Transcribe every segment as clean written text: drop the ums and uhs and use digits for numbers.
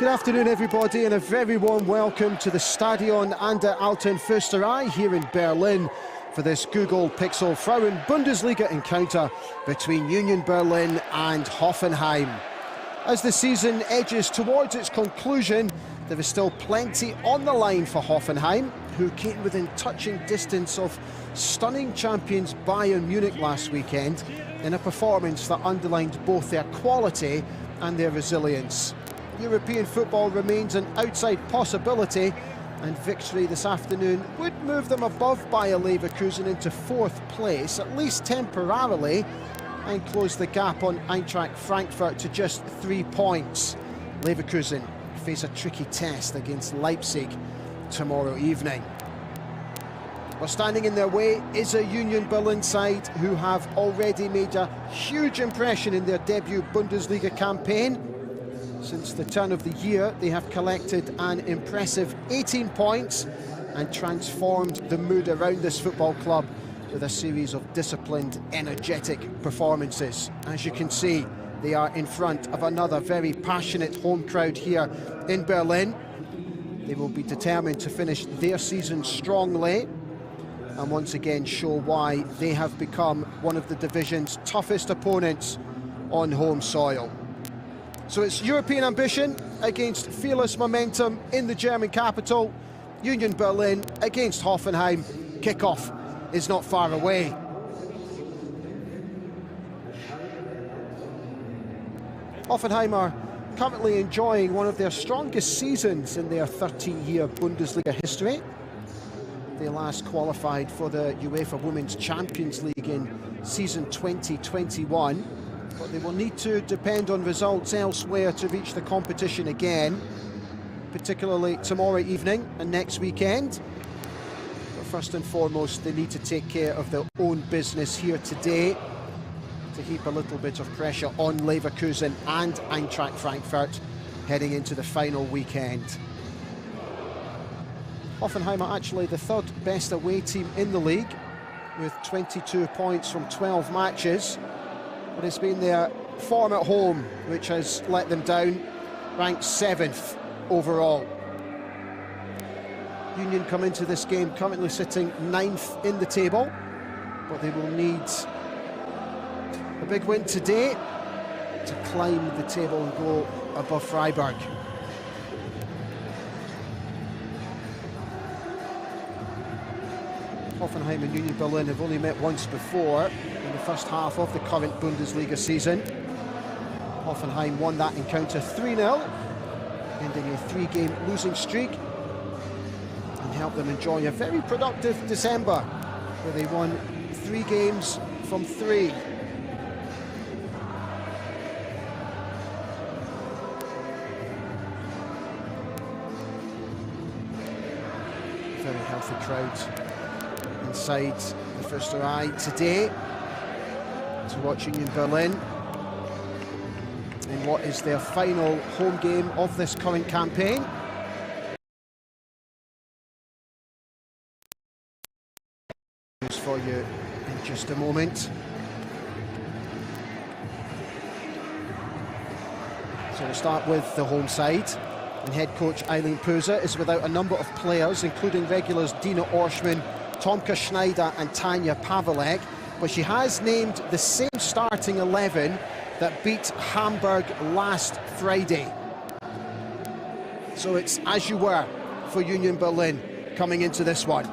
Good afternoon, everybody, and a very warm welcome to the Stadion an der Alten Försterei here in Berlin for this Google Pixel Frauen-Bundesliga encounter between Union Berlin and Hoffenheim. As the season edges towards its conclusion, there is still plenty on the line for Hoffenheim, who came within touching distance of stunning champions Bayern Munich last weekend in a performance that underlined both their quality and their resilience. European football remains an outside possibility, and victory this afternoon would move them above Bayer Leverkusen into fourth place, at least temporarily, and close the gap on Eintracht Frankfurt to just 3 points. Leverkusen face a tricky test against Leipzig tomorrow evening. Well, standing in their way is a Union Berlin side who have already made a huge impression in their debut Bundesliga campaign. Since the turn of the year, they have collected an impressive 18 points and transformed the mood around this football club with a series of disciplined, energetic performances. As you can see, they are in front of another very passionate home crowd here in Berlin. They will be determined to finish their season strongly and once again show why they have become one of the division's toughest opponents on home soil. So it's European ambition against fearless momentum in the German capital. Union Berlin against Hoffenheim. Kickoff is not far away. Hoffenheim are currently enjoying one of their strongest seasons in their 13-year Bundesliga history. They last qualified for the UEFA Women's Champions League in season 2021. But they will need to depend on results elsewhere to reach the competition again, particularly tomorrow evening and next weekend. But first and foremost, they need to take care of their own business here today to heap a little bit of pressure on Leverkusen and Eintracht Frankfurt heading into the final weekend. Hoffenheim are actually the third best away team in the league with 22 points from 12 matches. But it's been their form at home which has let them down, ranked 7th overall. Union come into this game currently sitting 9th in the table, but they will need a big win today to climb the table and go above Freiburg. Hoffenheim and Union Berlin have only met once before in the first half of the current Bundesliga season. Hoffenheim won that encounter 3-0, ending a 3-game losing streak, and helped them enjoy a very productive December, where they won 3 games from 3. Very healthy crowd inside the Försterei today to watch Union Berlin in what is their final home game of this current campaign. News for you in just a moment. So we'll start with the home side. And head coach Eileen Puser is without a number of players, including regulars Dina Orschmann, Tomka Schneider and Tanja Pavelek, but she has named the same starting 11 that beat Hamburg last Friday. So it's as you were for Union Berlin coming into this one.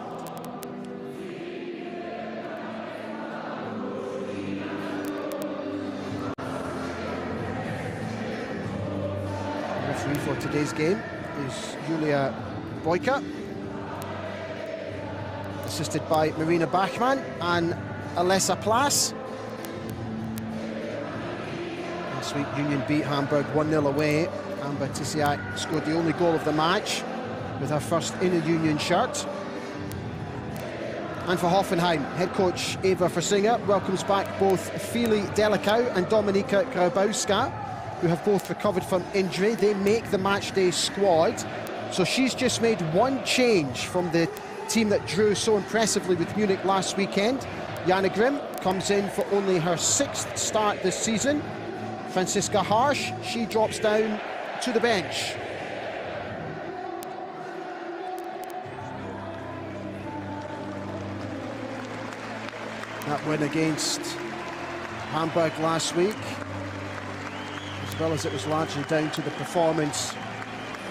The referee for today's game is Julia Boyka, assisted by Marina Bachmann and Alessa Plas. Last week, Union beat Hamburg 1-0 away. Amber Tisiak scored the only goal of the match with her first in a Union shirt. And for Hoffenheim, head coach Eva Versinger welcomes back both Fili Delikau and Dominika Grabowska, who have both recovered from injury. They make the matchday squad. So she's just made one change from the team that drew so impressively with Munich last weekend. Jana Grimm comes in for only her 6th start this season. Franziska Harsch, she drops down to the bench. that win against Hamburg last week, as well as it was largely down to the performance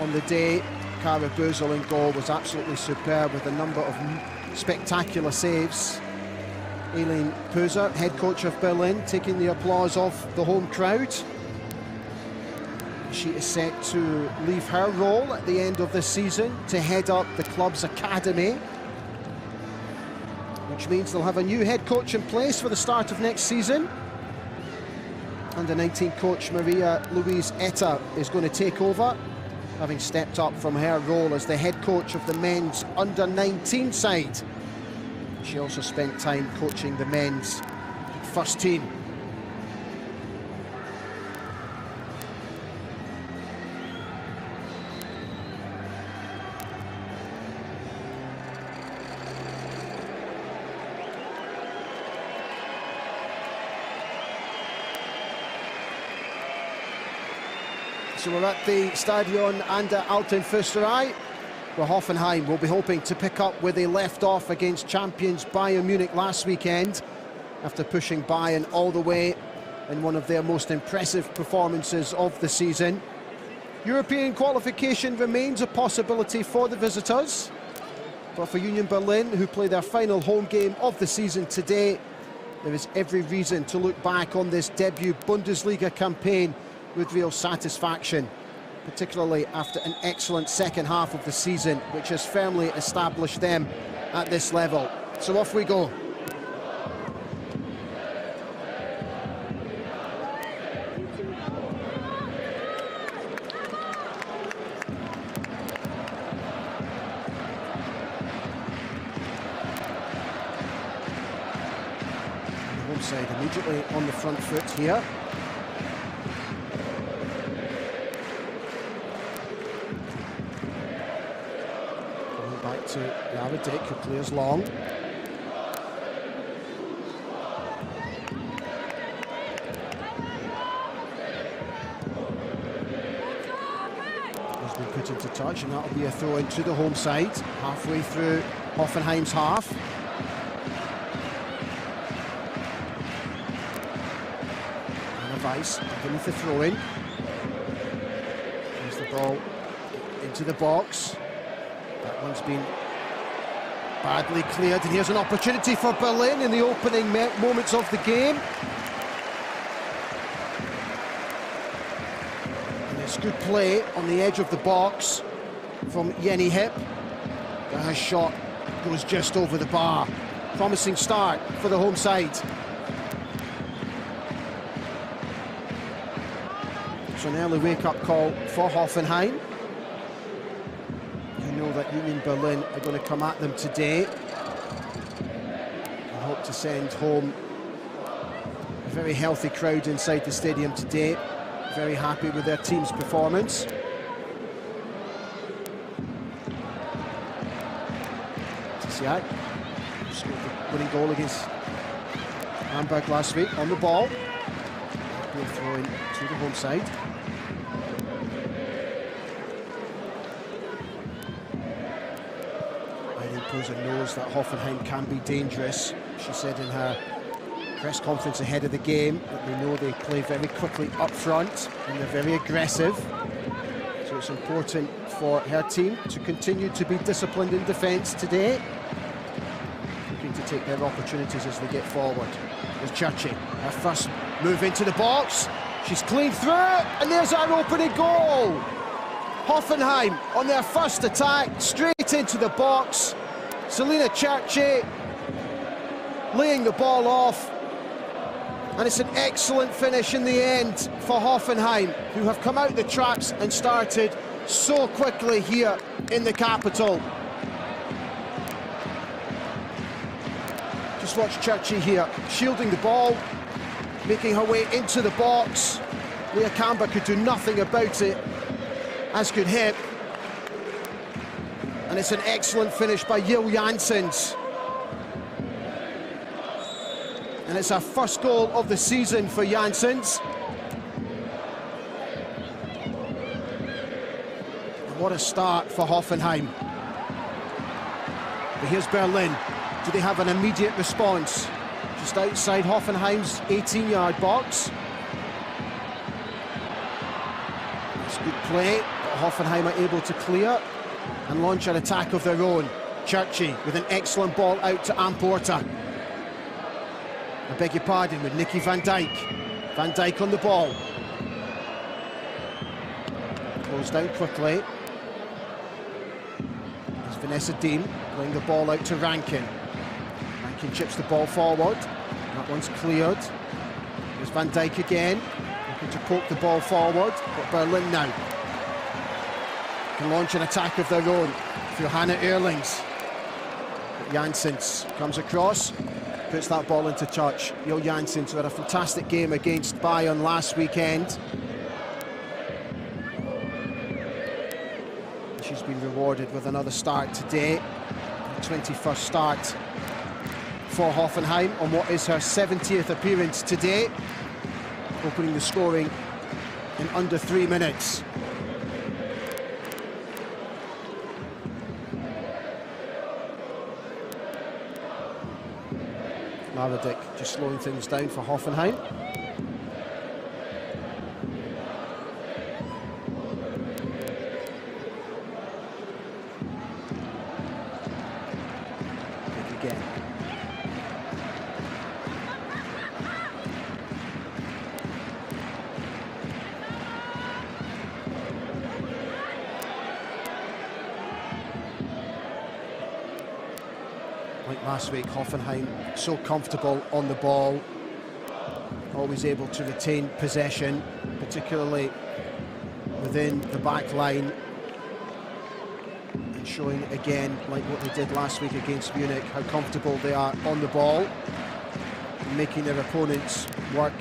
on the day. Kara Bösel in goal was absolutely superb with a number of spectacular saves. Eileen Pöser, head coach of Berlin, taking the applause of the home crowd. She is set to leave her role at the end of this season to head up the club's academy, which means they'll have a new head coach in place for the start of next season. Under-19 coach Maria Louise Etta is going to take over, having stepped up from her role as the head coach of the men's under-19 side. She also spent time coaching the men's first team. So we're at the Stadion an der Alten Försterei, where Hoffenheim will be hoping to pick up where they left off against champions Bayern Munich last weekend, after pushing Bayern all the way in one of their most impressive performances of the season. European qualification remains a possibility for the visitors, but for Union Berlin, who play their final home game of the season today, there is every reason to look back on this debut Bundesliga campaign with real satisfaction, particularly after an excellent second half of the season, which has firmly established them at this level. So off we go. The home side immediately on the front foot here. Back to Yara Dick, who clears long. Has been put into touch, and that'll be a throw into the home side, halfway through Hoffenheim's half. Anna Weiss beneath the throw-in. There's the ball into the box. That one's been badly cleared, and here's an opportunity for Berlin in the opening moments of the game. And it's good play on the edge of the box from Jenny Hip. But her shot goes just over the bar. Promising start for the home side. So an early wake-up call for Hoffenheim. Know that Union Berlin are going to come at them today. I hope to send home a very healthy crowd inside the stadium today. Very happy with their team's performance. TSG scored the winning goal against Hamburg last week on the ball. We'll throw in to the home side. Pöser knows that Hoffenheim can be dangerous. She said in her press conference ahead of the game that they know they play very quickly up front and they're very aggressive. So it's important for her team to continue to be disciplined in defence today, looking to take their opportunities as they get forward. There's Churchy, her first move into the box. She's clean through, and there's our opening goal. Hoffenheim on their first attack, straight into the box. Selina Churchy laying the ball off, and it's an excellent finish in the end for Hoffenheim, who have come out the traps and started so quickly here in the capital. Just watch Churchy here, shielding the ball, making her way into the box. Leah Kamba could do nothing about it, as could Hip. And it's an excellent finish by Jill Janssens. And it's our first goal of the season for Janssens. And what a start for Hoffenheim. But here's Berlin. Do they have an immediate response? She Just outside Hoffenheim's 18-yard box. It's good play, but Hoffenheim are able to clear and launch an attack of their own. Churchy with an excellent ball out to Porter. I beg your pardon, with Nicky Van Dijk. Van Dijk on the ball. Goes down quickly. There's Vanessa Dean playing the ball out to Rankin. Rankin chips the ball forward. That one's cleared. There's Van Dijk again, looking to poke the ball forward, but Berlin now can launch an attack of their own through Hannah Ehrlings. Janssens comes across, puts that ball into touch. Jo Janssens, who had a fantastic game against Bayern last weekend. She's been rewarded with another start today. The 21st start for Hoffenheim on what is her 70th appearance today. Opening the scoring in under 3 minutes. Maradic just slowing things down for Hoffenheim. Again. Like last week, Hoffenheim so comfortable on the ball, always able to retain possession, particularly within the back line, and showing again, like what they did last week against Munich, how comfortable they are on the ball, making their opponents work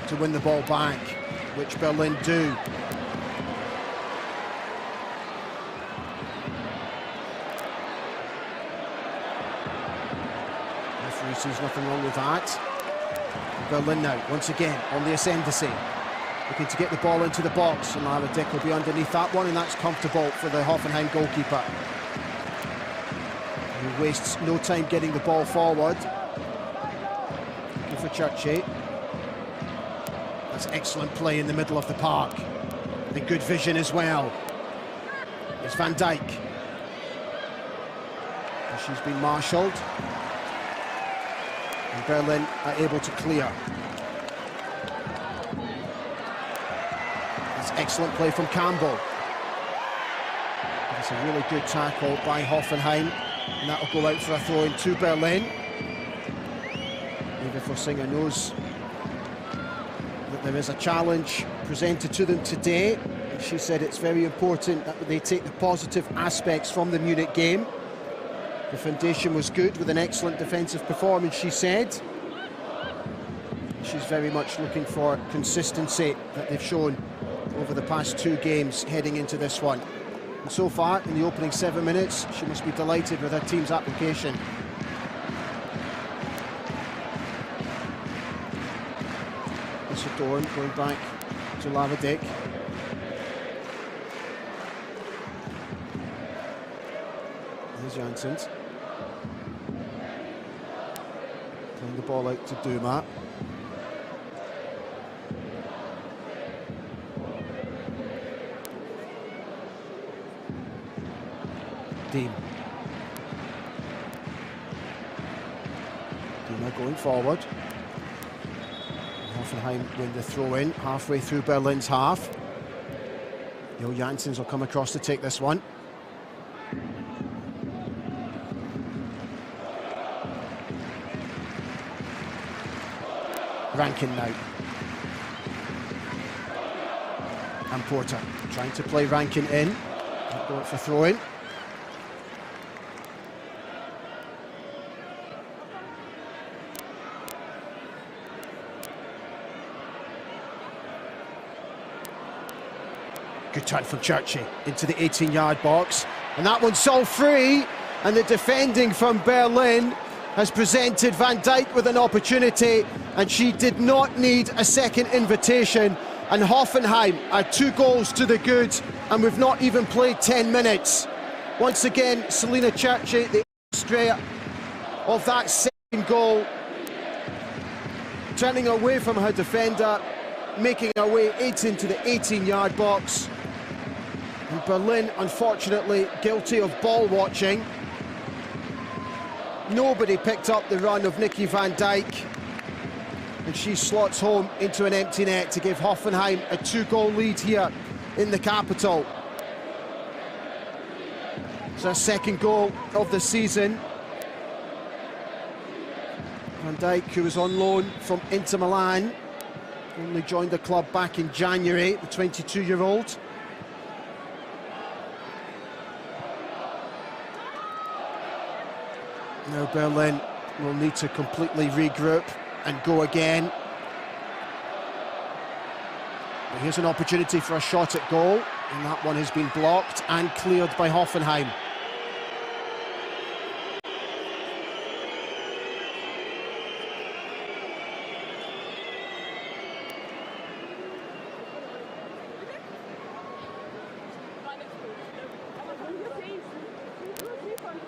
to win the ball back, which Berlin do. Sees nothing wrong with that. Berlin now, once again, on the ascendancy. Looking to get the ball into the box, and Lara Dick will be underneath that one, and that's comfortable for the Hoffenheim goalkeeper. He wastes no time getting the ball forward. Looking for Churchy. That's excellent play in the middle of the park. And good vision as well. It's Van Dijk. And she's been marshalled. And Berlin are able to clear. That's excellent play from Campbell. That's a really good tackle by Hoffenheim, and that will go out for a throw-in to Berlin. Eva Forsinger knows that there is a challenge presented to them today. She said it's very important that they take the positive aspects from the Munich game. The foundation was good with an excellent defensive performance, she said. She's very much looking for consistency that they've shown over the past 2 games heading into this one. And so far, in the opening 7 minutes, she must be delighted with her team's application. This is Dorn going back to Lavadic. There's Janssens. Playing the ball out to Duma. Dean. Duma going forward. Hoffenheim win the throw-in halfway through Berlin's half. Jo Janssens will come across to take this one. Rankin now. And Porter trying to play Rankin in. Going for throw-in. Good turn from Churchy into the 18-yard box. And that one's all free. And the defending from Berlin has presented Van Dijk with an opportunity, and she did not need a second invitation. And Hoffenheim are 2 goals to the good, and we've not even played 10 minutes. Once again, Selina Churchy, the illustrator of that second goal, turning away from her defender, making her way into the 18-yard box. And Berlin, unfortunately, guilty of ball watching. Nobody picked up the run of Nikki van Dijk, and she slots home into an empty net to give Hoffenheim a 2-goal lead here in the capital. It's her second goal of the season. Van Dijk, who was on loan from Inter Milan, only joined the club back in January, the 22-year-old. Now Berlin will need to completely regroup and go again. But here's an opportunity for a shot at goal, and that one has been blocked and cleared by Hoffenheim.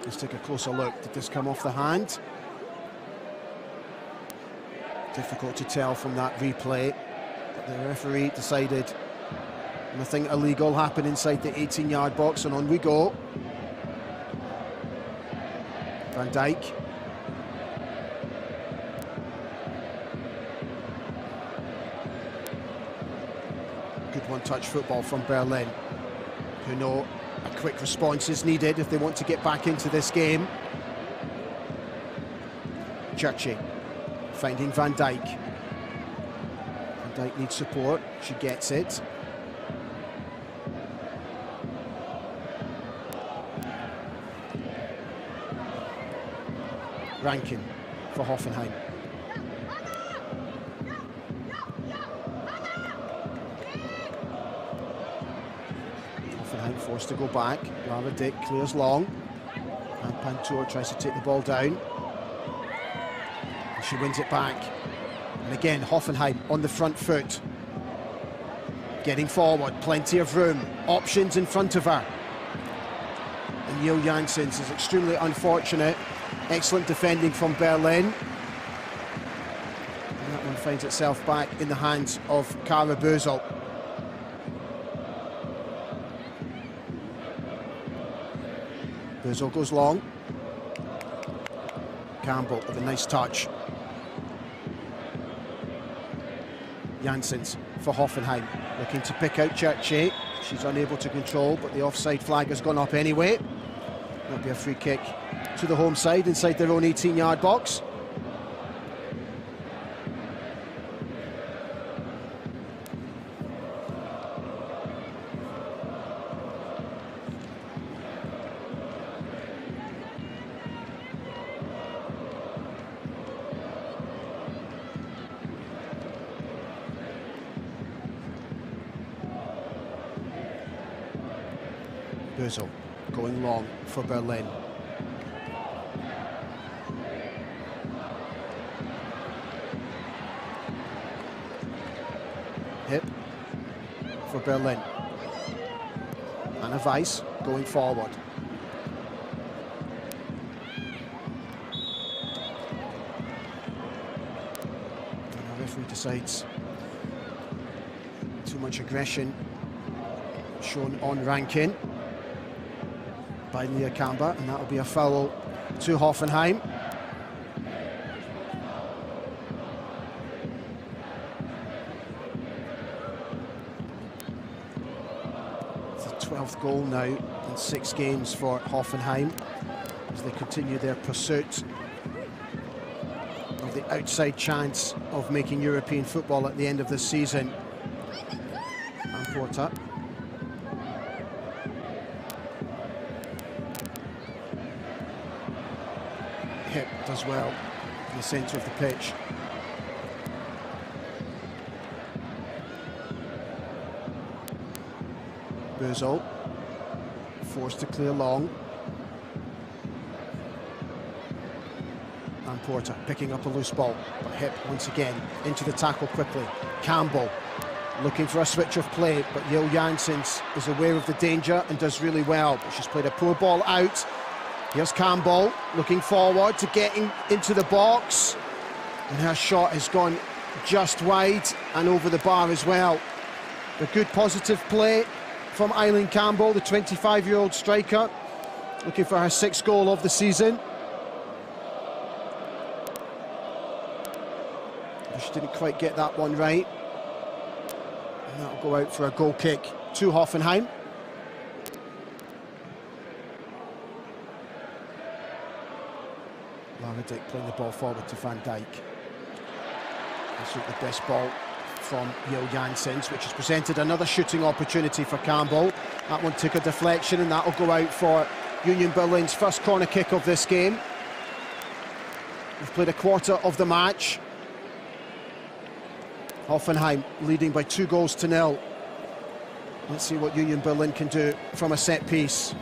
Let's take a closer look. Did this come off the hand? Difficult to tell from that replay, but the referee decided nothing illegal happened inside the 18-yard box, and on we go. Van Dijk. Good one-touch football from Berlin, who know a quick response is needed if they want to get back into this game. Churchy finding Van Dijk. Van Dijk needs support, she gets it. Rankin for Hoffenheim. Hoffenheim forced to go back. Lara Dick clears long, and Pantour tries to take the ball down. She wins it back, and again Hoffenheim on the front foot, getting forward, plenty of room, options in front of her. And Yeo Janssens is extremely unfortunate. Excellent defending from Berlin, and that one finds itself back in the hands of Kara Bösel. Bösel goes long. Campbell with a nice touch. Janssens for Hoffenheim, looking to pick out Churchy. She's unable to control, but the offside flag has gone up anyway. That'll be a free kick to the home side inside their own 18-yard box. Bösel going long for Berlin. Hip for Berlin. Anna Weiss going forward. And the referee decides too much aggression shown on Rankin by Lia Kamba, and that will be a foul to Hoffenheim. It's the 12th goal now in 6 games for Hoffenheim as they continue their pursuit of the outside chance of making European football at the end of this season. And Porta. Hip does well in the centre of the pitch. Bösel forced to clear long. And Porta picking up a loose ball, but Hip once again into the tackle quickly. Campbell looking for a switch of play, but Yeo Janssens is aware of the danger and does really well, but she's played a poor ball out. Here's Campbell looking forward to getting into the box, and her shot has gone just wide and over the bar as well. A good positive play from Eileen Campbell, the 25-year-old striker, looking for her 6th goal of the season. She didn't quite get that one right. And that'll go out for a goal kick to Hoffenheim. Dick playing the ball forward to Van Dijk. This is the best ball from Jill Janssens, which has presented another shooting opportunity for Campbell. That one took a deflection, and that'll go out for Union Berlin's first corner kick of this game. We've played a quarter of the match. Hoffenheim leading by 2-0. Let's see what Union Berlin can do from a set piece.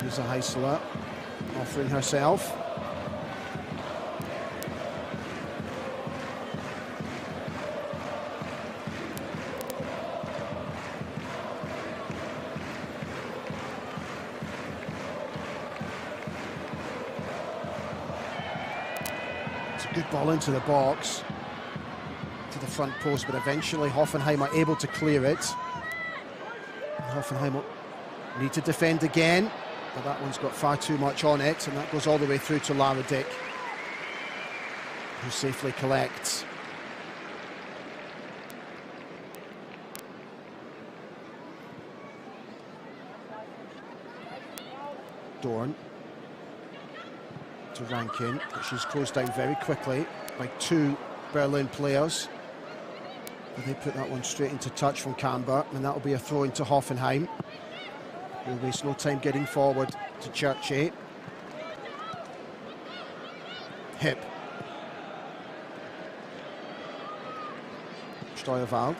Lisa Heisler offering herself. It's a good ball into the box, to the front post, but eventually Hoffenheim are able to clear it. And Hoffenheim need to defend again. But that one's got far too much on it, and that goes all the way through to Lara Dick, who safely collects. Dorn to Rankin, but she's closed down very quickly by 2 Berlin players. But they put that one straight into touch from Camber, and that'll be a throw into Hoffenheim. We'll waste no time getting forward to Churchy. Hip. Steuerwald.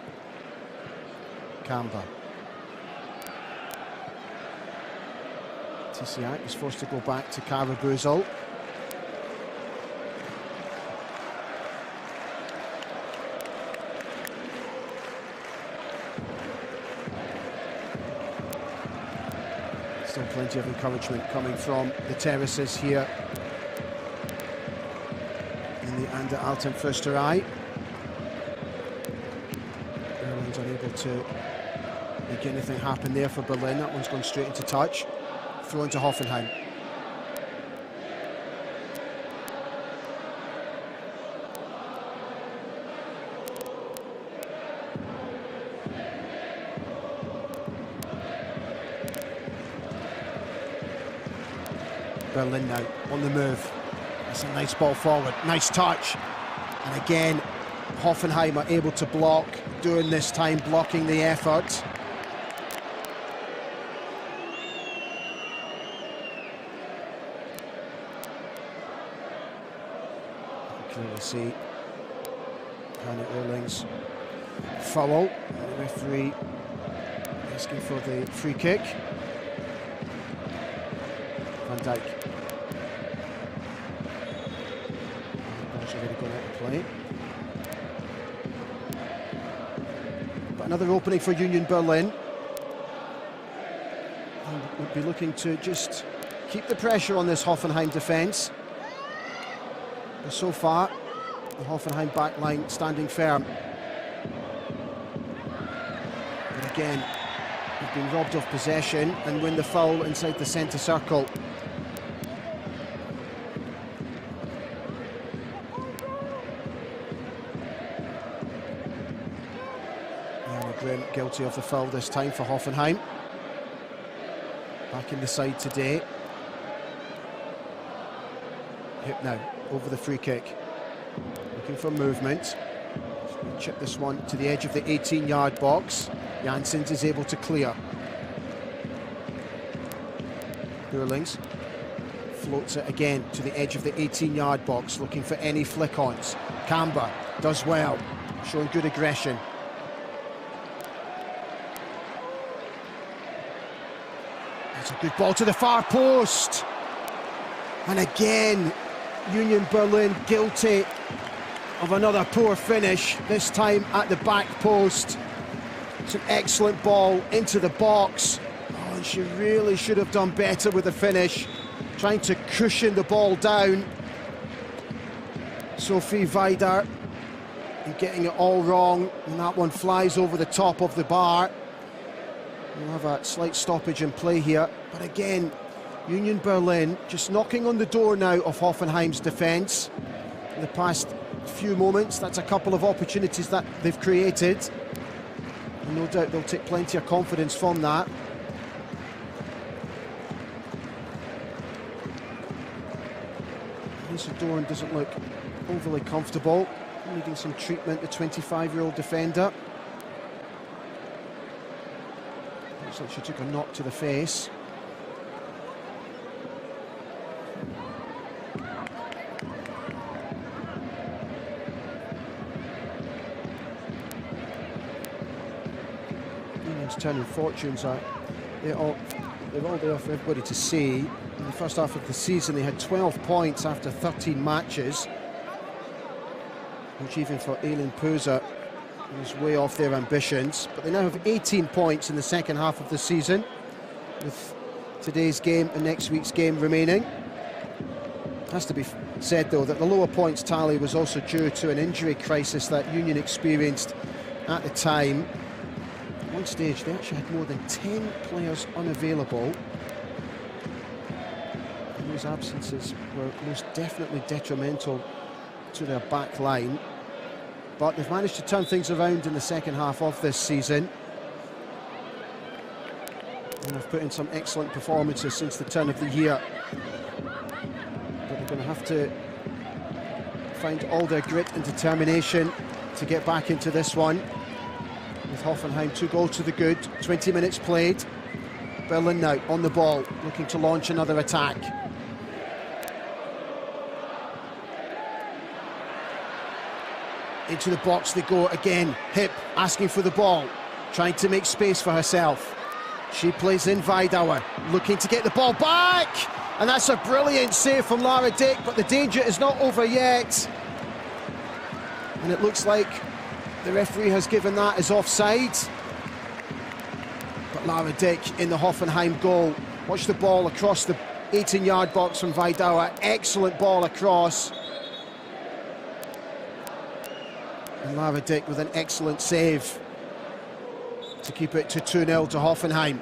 Camber. Tisiak is forced to go back to Karabuzel. Still plenty of encouragement coming from the terraces here in the Ander Alten Försterei. Berlin's unable to make anything happen there for Berlin. That one's gone straight into touch. Throw into Hoffenheim. Berlin now on the move. That's a nice ball forward, nice touch. And again, Hoffenheim are able to block, doing this time blocking the effort. You can clearly see Hannah Erling's foul. The referee asking for the free kick. Van Dijk. Ball's already gone out of play. But another opening for Union Berlin. And we'll be looking to just keep the pressure on this Hoffenheim defence. But so far, the Hoffenheim back line standing firm. But again, they've been robbed of possession and win the foul inside the centre circle. Guilty of the foul this time for Hoffenheim. Back in the side today. Hip now, over the free kick. Looking for movement. Chip this one to the edge of the 18-yard box. Janssens is able to clear. Hurlings floats it again to the edge of the 18-yard box, looking for any flick-ons. Camber does well, showing good aggression. It's a good ball to the far post. And again, Union Berlin guilty of another poor finish, this time at the back post. It's an excellent ball into the box. Oh, Oh, and she really should have done better with the finish, trying to cushion the ball down. Sophie Weider and getting it all wrong, and that one flies over the top of the bar. We'll have a slight stoppage in play here, but again, Union Berlin just knocking on the door now of Hoffenheim's defence. In the past few moments, that's a couple of opportunities that they've created, and no doubt they'll take plenty of confidence from that. Lisa Dorn doesn't look overly comfortable, needing some treatment, the 25-year-old defender. Looks like she took a knock to the face. Union's turning fortunes are they're all there for everybody to see. In the first half of the season, they had 12 points after 13 matches, which even for Aileen Puza was way off their ambitions. But they now have 18 points in the second half of the season, with today's game and next week's game remaining. It has to be said, though, that the lower points tally was also due to an injury crisis that Union experienced at the time. At one stage, they actually had more than 10 players unavailable. And those absences were most definitely detrimental to their back line. But they've managed to turn things around in the second half of this season. And they've put in some excellent performances since the turn of the year. But they're going to have to find all their grit and determination to get back into this one. With Hoffenheim 2 goals to the good, 20 minutes played. Berlin now on the ball, looking to launch another attack. Into the box they go again. Hip asking for the ball, trying to make space for herself. She plays in Weidauer, looking to get the ball back, and that's a brilliant save from Lara Dick, but the danger is not over yet. And it looks like the referee has given that as offside. But Lara Dick in the Hoffenheim goal. Watch the ball across the 18-yard box from Weidauer. Excellent ball across. And Lara Dick with an excellent save to keep it to 2-0 to Hoffenheim.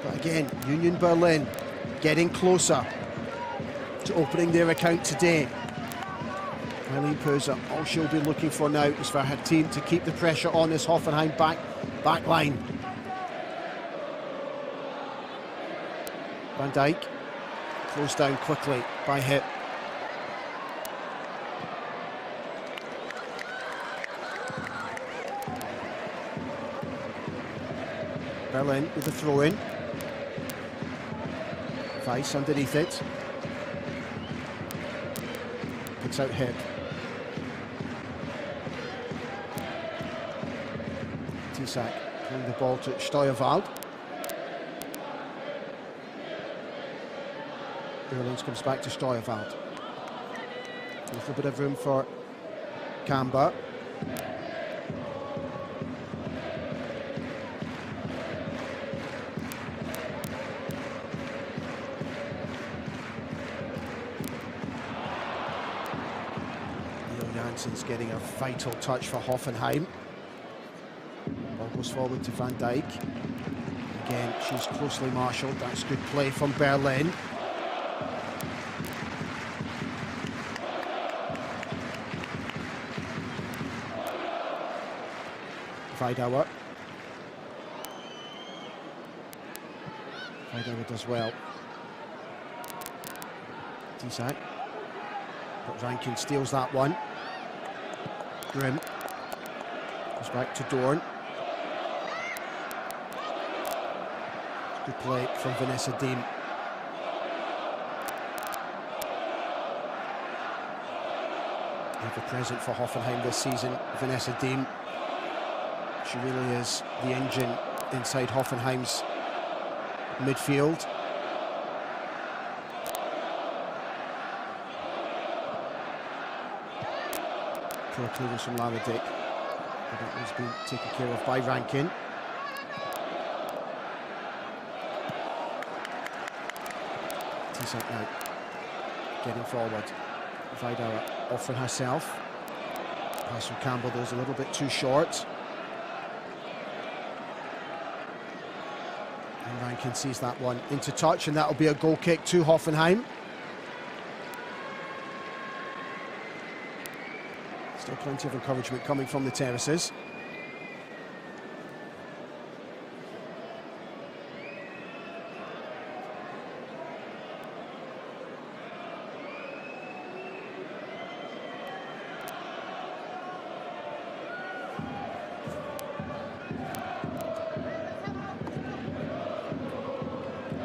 But again, Union Berlin getting closer to opening their account today. Aileen Puza, all she'll be looking for now is for her team to keep the pressure on this Hoffenheim back line. Van Dijk closed down quickly by Hip. Berlin with the throw-in. Weiss underneath it. Picks out Hip. Tisak playing the ball to Steuerwald. Berlins comes back to Steuerwald. A little bit of room for Camber. Jansen's getting a vital touch for Hoffenheim. Ball goes forward to Van Dijk. Again, she's closely marshalled. That's good play from Berlin. Weidauer. Weidauer does well. Tisak. But Rankin steals that one. Grimm goes back to Dorn. Good play from Vanessa Deem. Ever present for Hoffenheim this season, Vanessa Deem. She really is the engine inside Hoffenheim's midfield. Poor clearance from Lara Dick. But that one's been taken care of by Rankin. Decent now. Getting forward. Vidal offering herself. Pass from Campbell, though, is a little bit too short. And Rankin sees that one into touch, and that'll be a goal kick to Hoffenheim. Still plenty of encouragement coming from the terraces.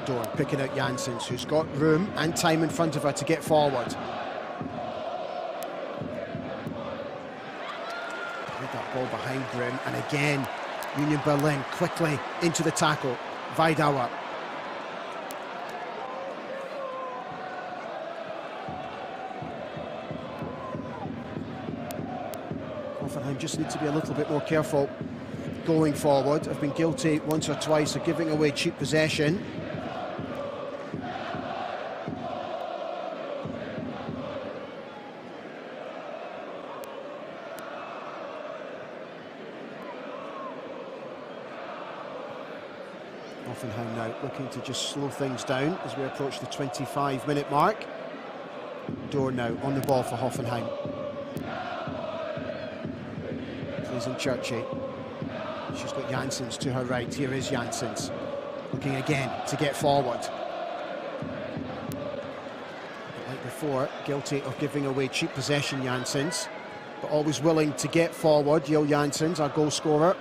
Dorn picking out Janssens, who's got room and time in front of her to get forward. With that ball behind Grimm, and again, Union Berlin quickly into the tackle. Vidauer. Hoffenheim just need to be a little bit more careful going forward. I've been guilty once or twice of giving away cheap possession. Hoffenheim now looking to just slow things down as we approach the 25-minute mark. Dorn now on the ball for Hoffenheim. Plays in Churchy. She's got Janssens to her right. Here is Janssens. Looking again to get forward. Like before, guilty of giving away cheap possession, Janssens, but always willing to get forward. Jo Janssens, our goal scorer.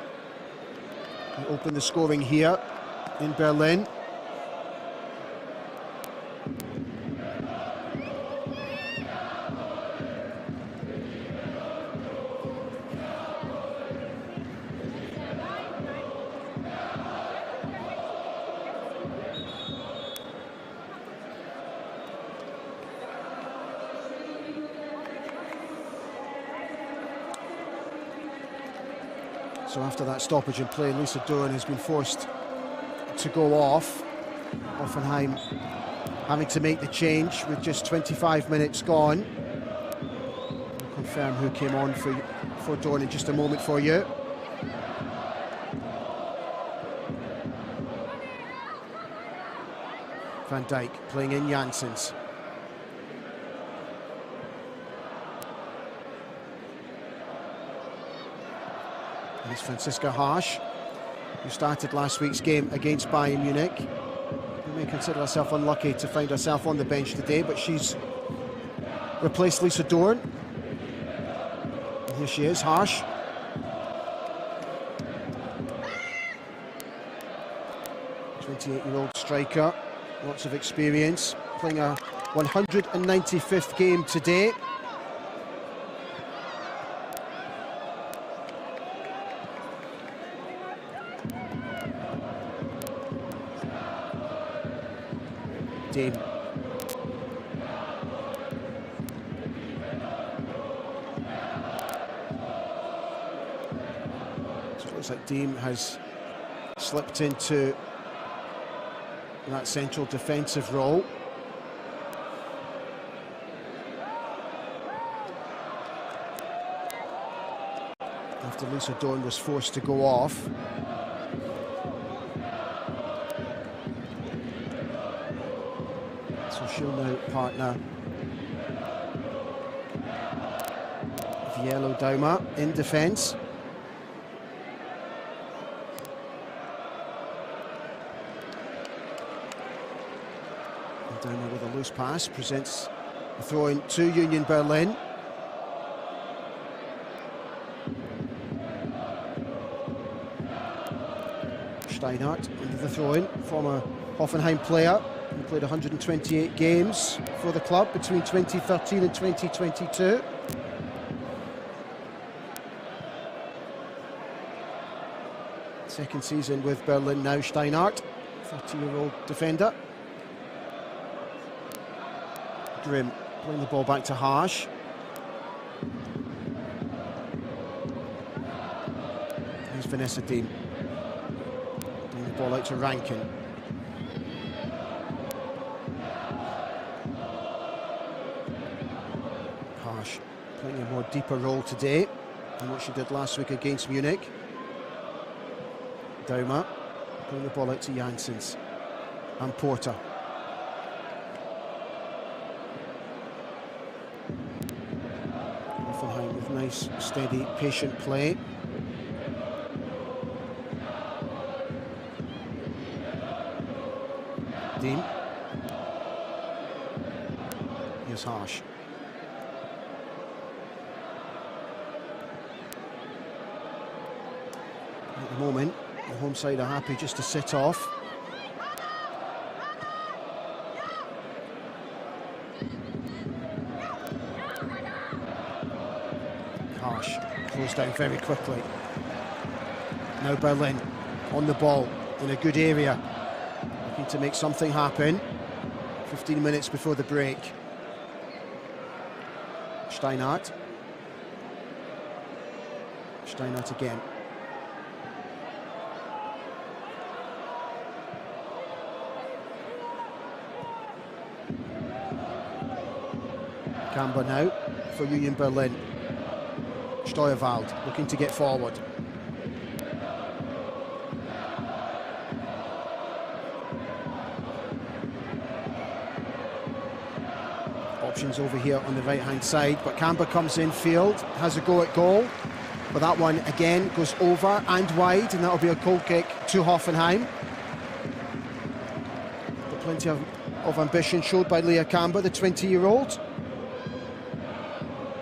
We open the scoring here in Berlin. So after that stoppage in play, Lisa Dorn has been forced to go off. Hoffenheim having to make the change with just 25 minutes gone. We'll confirm who came on for Dorn in just a moment for you. Van Dijk playing in Janssens. It's Franziska Harsch, who started last week's game against Bayern Munich. We may consider herself unlucky to find herself on the bench today, but she's replaced Lisa Dorn. And here she is, Harsch. A 28-year-old striker, lots of experience, playing her 195th game today. Dean. So it looks like Dean has slipped into that central defensive role. After Lisa Dorn was forced to go off. So she'll now partner Yellow Dauma in defence. And Dauma with a loose pass presents a throw-in to Union Berlin. Steinhardt under the throw-in, former Hoffenheim player. He played 128 games for the club between 2013 and 2022. Second season with Berlin now, Steinhardt, 30-year-old defender. Grimm playing the ball back to Harsch. Here's Vanessa Dean. Playing the ball out to Rankin. playing a more deeper role today than what she did last week against Munich. Dauma putting the ball out to Janssens and Porter. Hoffenheim with nice, steady, patient play. Dean. Here's Harsh. At the moment, the home side are happy just to sit off. Harsh closed down very quickly. Now Berlin on the ball in a good area, looking to make something happen. 15 minutes before the break. Steinhardt. Steinhardt again. Camber now for Union Berlin. Steuerwald looking to get forward. Options over here on the right-hand side, but Camber comes in field, has a go at goal. But that one again goes over and wide, and that'll be a goal kick to Hoffenheim. But plenty of ambition showed by Leah Camber, the 20-year-old.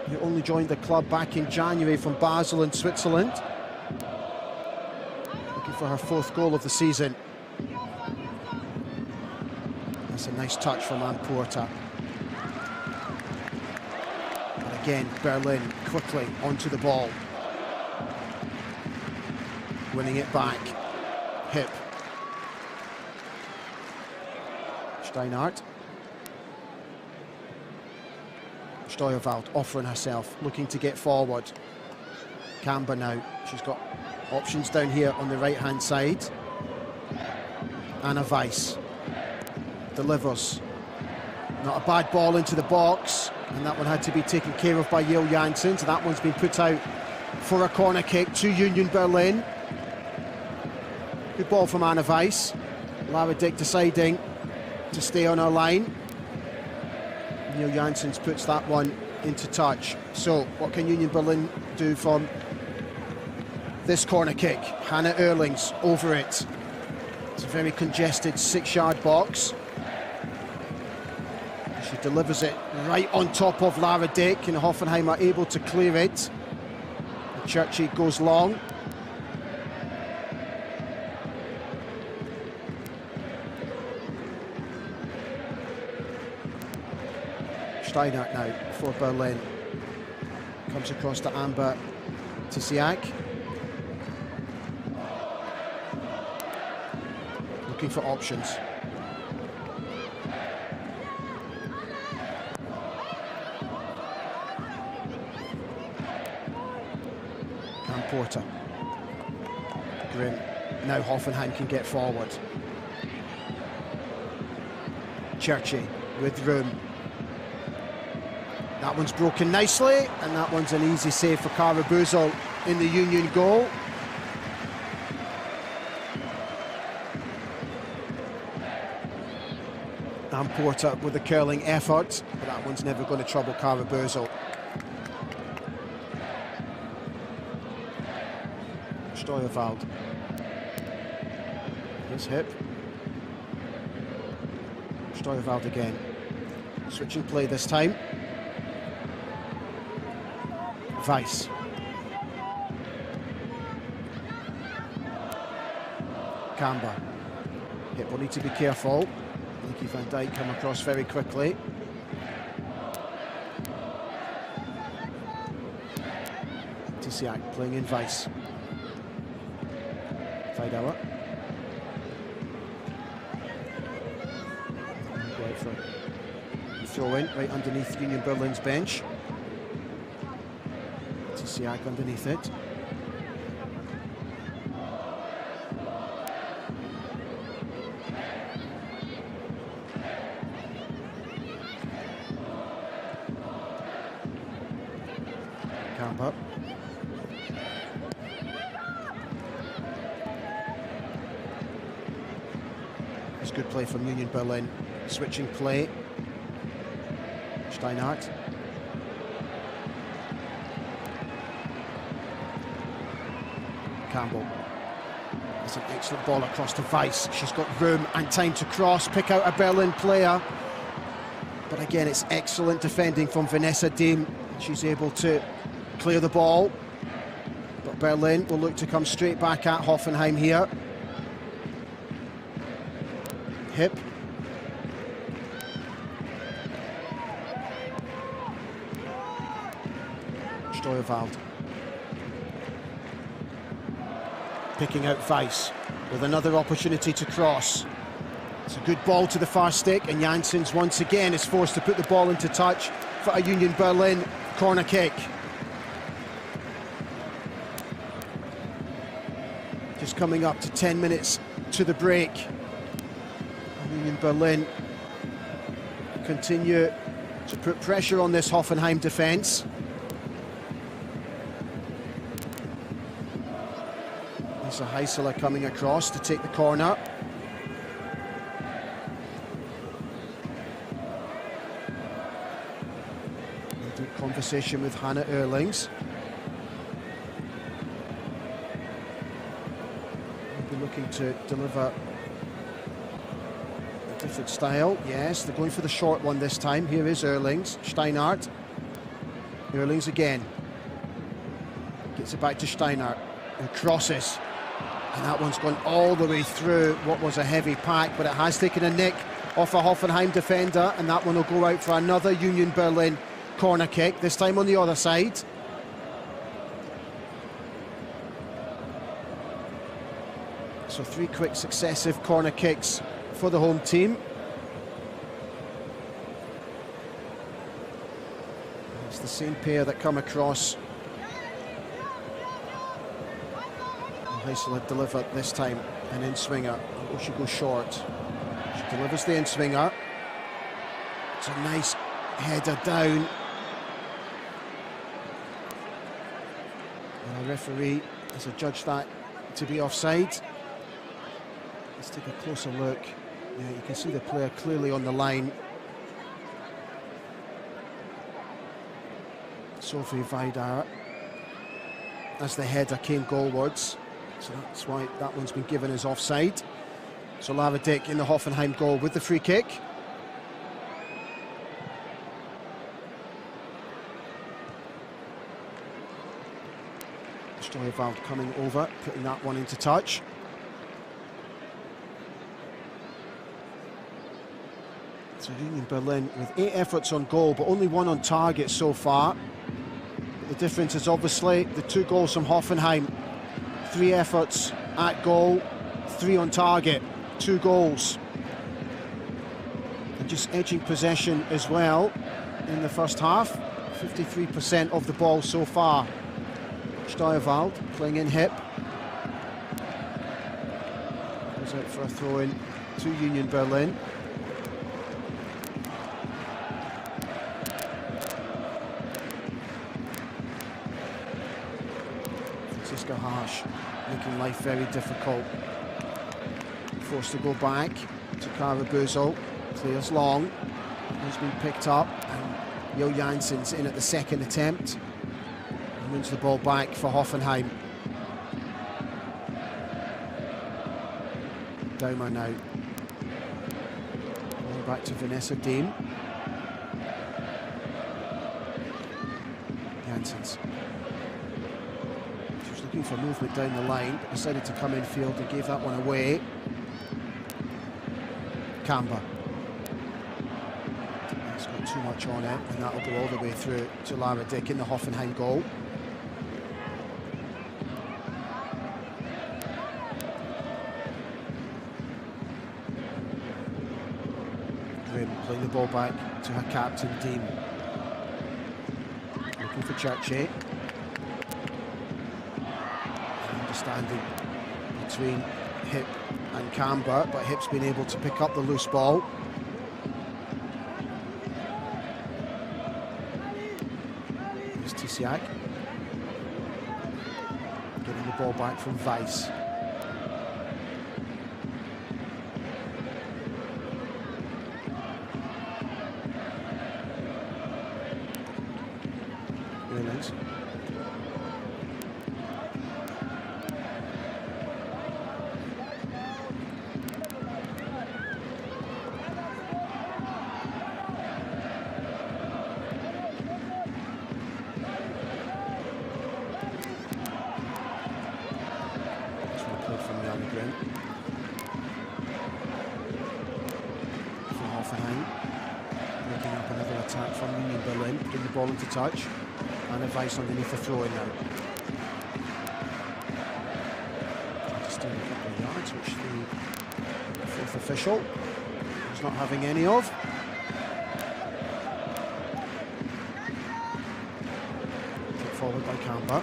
Who only joined the club back in January from Basel in Switzerland. Looking for her 4th goal of the season. That's a nice touch from Anne Porter. And again, Berlin quickly onto the ball. Winning it back. Hip. Steinhardt. Steuerwald offering herself, looking to get forward. Camber now, she's got options down here on the right-hand side. Anna Weiss delivers. Not a bad ball into the box, and that one had to be taken care of by Yale Janssens. That one's been put out for a corner kick to Union Berlin. Good ball from Anna Weiss. Lara Dick deciding to stay on her line. Neil Janssens puts that one into touch. So what can Union Berlin do from this corner kick? Hannah Erlings over it. It's a very congested 6-yard box. She delivers it right on top of Lara Dick, and Hoffenheim are able to clear it. Churchy goes long. Steinhardt now for Berlin. Comes across to Amber Tisiak. Looking for options. Cam Porter. Grim. Now Hoffenheim can get forward. Churchy with room. That one's broken nicely, and that one's an easy save for Kara Buzel in the Union goal. And Porter with a curling effort, but that one's never going to trouble Kara Buzel. Steuerwald. His hip. Steuerwald again. Switching play this time. Weiss. Camber. Hip will need to be careful. Nikki van Dijk come across very quickly. Tisiak playing in Weiss. Feidauer. Go out for a throw in right underneath Union Berlin's bench. Tisiak underneath it. It's good play from Union Berlin. Switching play. Steinhardt. Campbell. It's an excellent ball across to Weiss. She's got room and time to cross, pick out a Berlin player. But again, it's excellent defending from Vanessa Deem. She's able to clear the ball. But Berlin will look to come straight back at Hoffenheim here. Hip. Steuerwald. Picking out Weiss with another opportunity to cross. It's a good ball to the far stick, and Janssens once again is forced to put the ball into touch for a Union Berlin corner kick. Just coming up to 10 minutes to the break. Union Berlin continue to put pressure on this Hoffenheim defence. Lisa Heisler coming across to take the corner. Deep conversation with Hannah Erlings. We'll be looking to deliver a different style. Yes, they're going for the short one this time. Here is Erlings. Steinhardt. Erlings again. Gets it back to Steinhardt, who crosses. And that one's gone all the way through what was a heavy pack, but it has taken a nick off a Hoffenheim defender, and that one will go out for another Union Berlin corner kick, this time on the other side. So 3 quick successive corner kicks for the home team. It's the same pair that come across. Heisler delivered this time, an in-swinger. Oh, she goes short. She delivers the in-swinger. It's a nice header down. And a referee has adjudged that to be offside. Let's take a closer look. Yeah, you can see the player clearly on the line. Sophie Vidar, as the header came goalwards. So that's why that one's been given as offside. So Lara Dick in the Hoffenheim goal with the free kick. Steuerwald coming over, putting that one into touch. So Union Berlin with 8 efforts on goal, but only 1 on target so far. But the difference is obviously the 2 goals from Hoffenheim. 3 efforts at goal, 3 on target, 2 goals. And just edging possession as well in the first half. 53% of the ball so far. Steuerwald playing in hip. Goes out for a throw-in to Union Berlin. Harsh, making life very difficult. Forced to go back to Kara Buzel. Clears long. Has been picked up. And Jo Janssens in at the second attempt. And wins the ball back for Hoffenheim. Daumer now. Going back to Vanessa Deem. Janssens. Looking for movement down the line, but decided to come in field and gave that one away. Camber. It's got too much on it, and that'll go all the way through to Lara Dick in the Hoffenheim goal. Grimm playing the ball back to her captain, Dean. Looking for Churchy. Understanding between Hip and Camber, but Hip's been able to pick up the loose ball. Here's Tisiak. Getting the ball back from Weiss. Hoffenheimt. Breaking up another attack from Union Berlin, putting the ball into touch, and advice underneath the throw-in now. Trying to steal a couple of yards, which the fourth official is not having any of. Kick forward by Camber.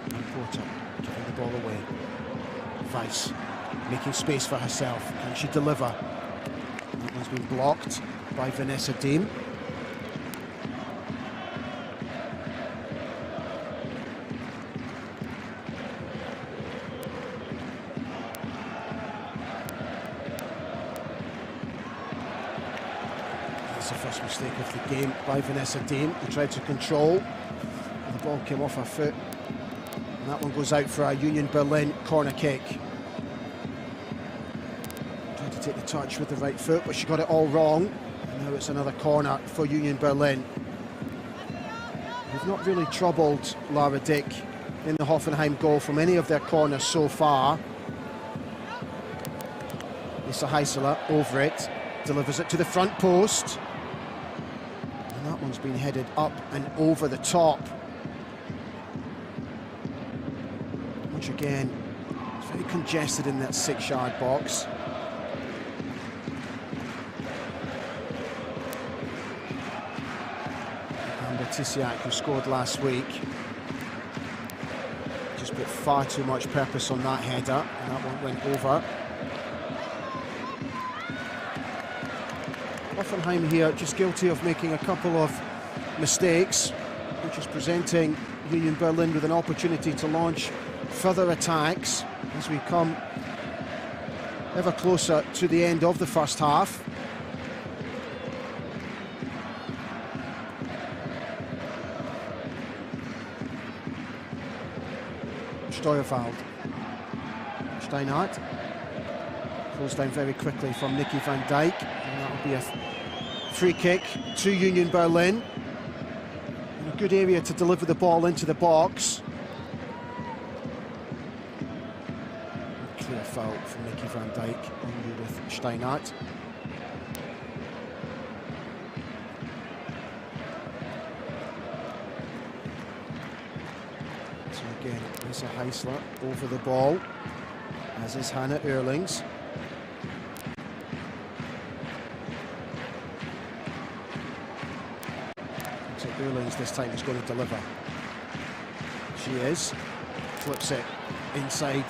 And Porter giving the ball away. Weiss making space for herself. Can she deliver? That one's been blocked by Vanessa Deem. That's the first mistake of the game by Vanessa Deem, who tried to control. The ball came off her foot. And that one goes out for a Union Berlin corner kick. Tried to take the touch with the right foot, but she got it all wrong. And now it's another corner for Union Berlin. We've not really troubled Lara Dick in the Hoffenheim goal from any of their corners so far. Lisa Heisler over it, delivers it to the front post. And that one's been headed up and over the top. Which again, it's very congested in that 6-yard box. And Tisiak, who scored last week, just put far too much purpose on that header, and that one went over. Hoffenheim here just guilty of making a couple of mistakes, which is presenting Union Berlin with an opportunity to launch further attacks as we come ever closer to the end of the first half. Steuerfeld. Steinhardt pulls down very quickly from Nikki van Dijk, and that will be a free kick to Union Berlin. In a good area to deliver the ball into the box. Clear foul from Nikki van Dijk on Judith Steinhardt. So again, Lisa Heisler over the ball, as is Hannah Ehrlings. So Ehrlings this time is going to deliver. She is. Flips it inside,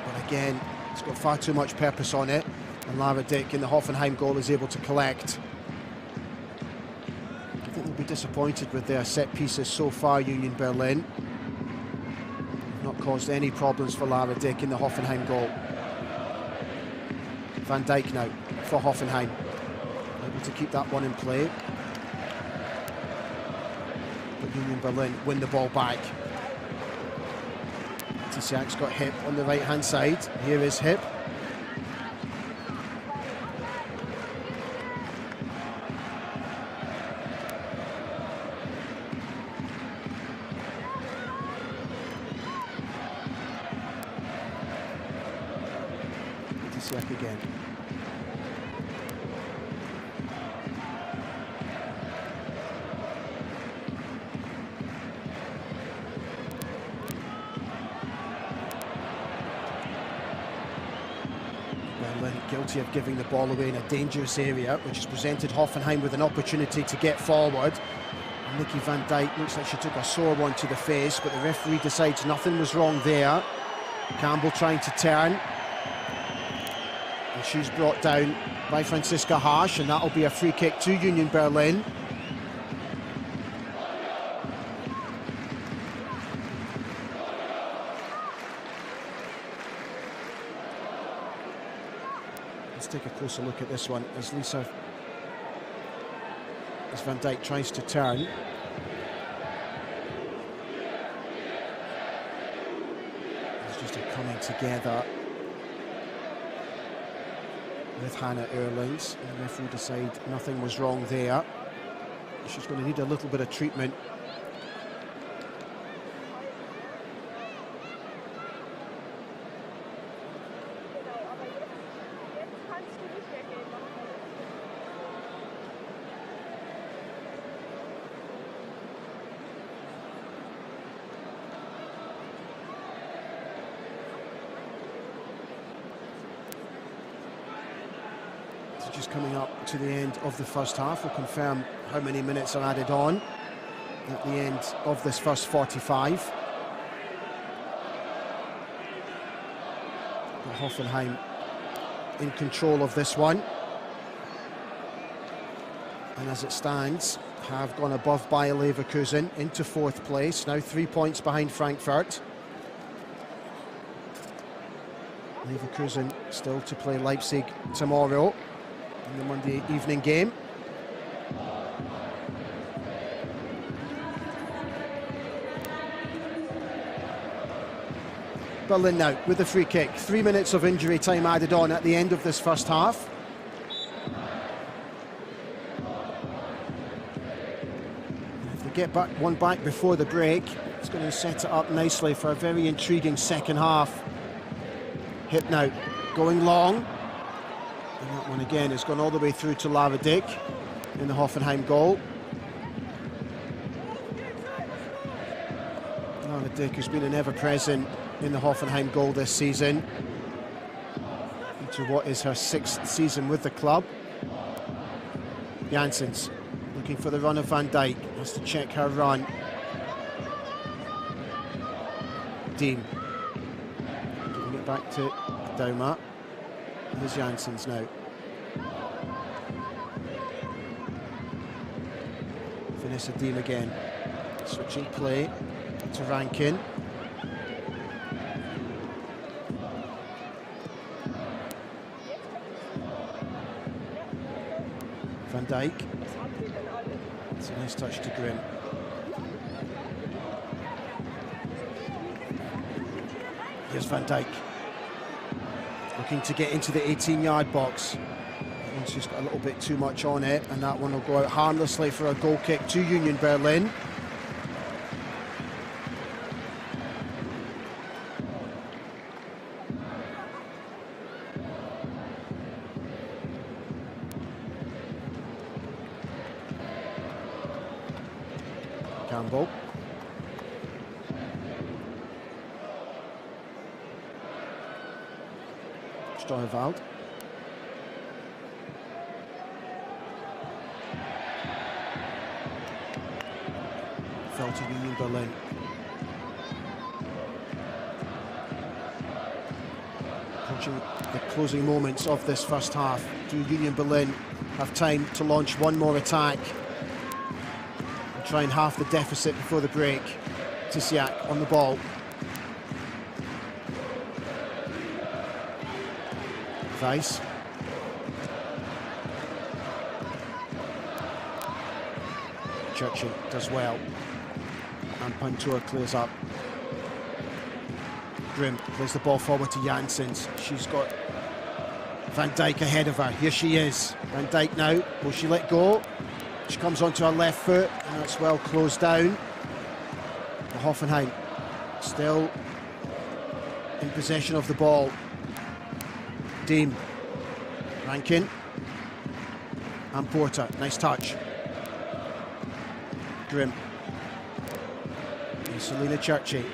but again, it's got far too much purpose on it, and Lara Dick in the Hoffenheim goal is able to collect. I think they'll be disappointed with their set pieces so far, Union Berlin. Not caused any problems for Lara Dick in the Hoffenheim goal. Van Dijk now for Hoffenheim, able to keep that one in play. But Union Berlin win the ball back. Tisiak's got Hip on the right-hand side. Here is Hip. Tisiak again. Guilty of giving the ball away in a dangerous area, which has presented Hoffenheim with an opportunity to get forward. And Nikki van Dijk looks like she took a sore one to the face, but the referee decides nothing was wrong there. Campbell trying to turn, and she's brought down by Franziska Harsch, and that'll be a free kick to Union Berlin. Let's take a closer look at this one as Lisa as Van Dijk tries to turn. It's just a coming together with Hannah Erlings, and the referee decided nothing was wrong there. She's going to need a little bit of treatment. Just coming up to the end of the first half. We'll confirm how many minutes are added on at the end of this first 45. But Hoffenheim in control of this one, and as it stands have gone above Bayer Leverkusen into 4th place, now 3 points behind Frankfurt. Leverkusen still to play Leipzig tomorrow in the Monday evening game. Berlin now with the free kick. 3 minutes of injury time added on at the end of this first half. If they get one back before the break, it's going to set it up nicely for a very intriguing second half. Hip now going long. And that one again has gone all the way through to Lara Dick in the Hoffenheim goal. Lara Dick, who's been an ever-present in the Hoffenheim goal this season, into what is her 6th season with the club. Janssens looking for the run of Van Dijk, has to check her run. Dean giving it back to Dauma. Here's Janssens now. Vanessa Deem again. Switching play to Rankin. Van Dijk. It's a nice touch to Grimm. Here's Van Dijk. Looking to get into the 18-yard box. That one's just got a little bit too much on it, and that one will go out harmlessly for a goal kick to Union Berlin. Campbell. Stuyveld. Fell to Union Berlin. Approaching the closing moments of this first half. Do Union Berlin have time to launch one more attack and try and half the deficit before the break? Tisiak on the ball. Weiss. Churchill does well, and Pantour clears up. Grimm plays the ball forward to Janssens. She's got Van Dijk ahead of her. Here she is. Van Dijk now. Will she let go? She comes onto her left foot, and that's well closed down. The Hoffenheim still in possession of the ball. Deem, Rankin, and Porter. Nice touch. Grimm. And Selina Churchy.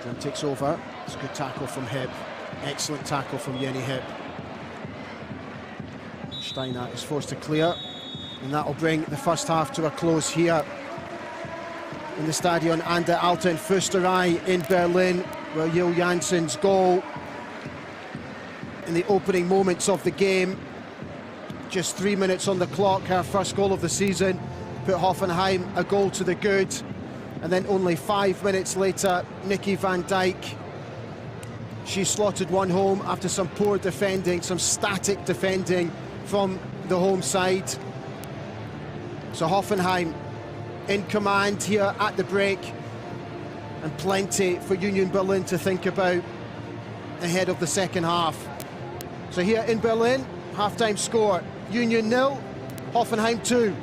Grimm takes over. It's a good tackle from Hip. Excellent tackle from Jenny Hip. Steiner is forced to clear, and that will bring the first half to a close here in the Stadion an der Alten Försterei in Berlin, where Jill Janssens' goal in the opening moments of the game, just 3 minutes on the clock, her first goal of the season, put Hoffenheim a goal to the good. And then only 5 minutes later, Nikki Van Dijk, she slotted one home after some poor defending, some static defending from the home side. So Hoffenheim in command here at the break, and plenty for Union Berlin to think about ahead of the second half. So here in Berlin, half-time score, Union 0, Hoffenheim 2.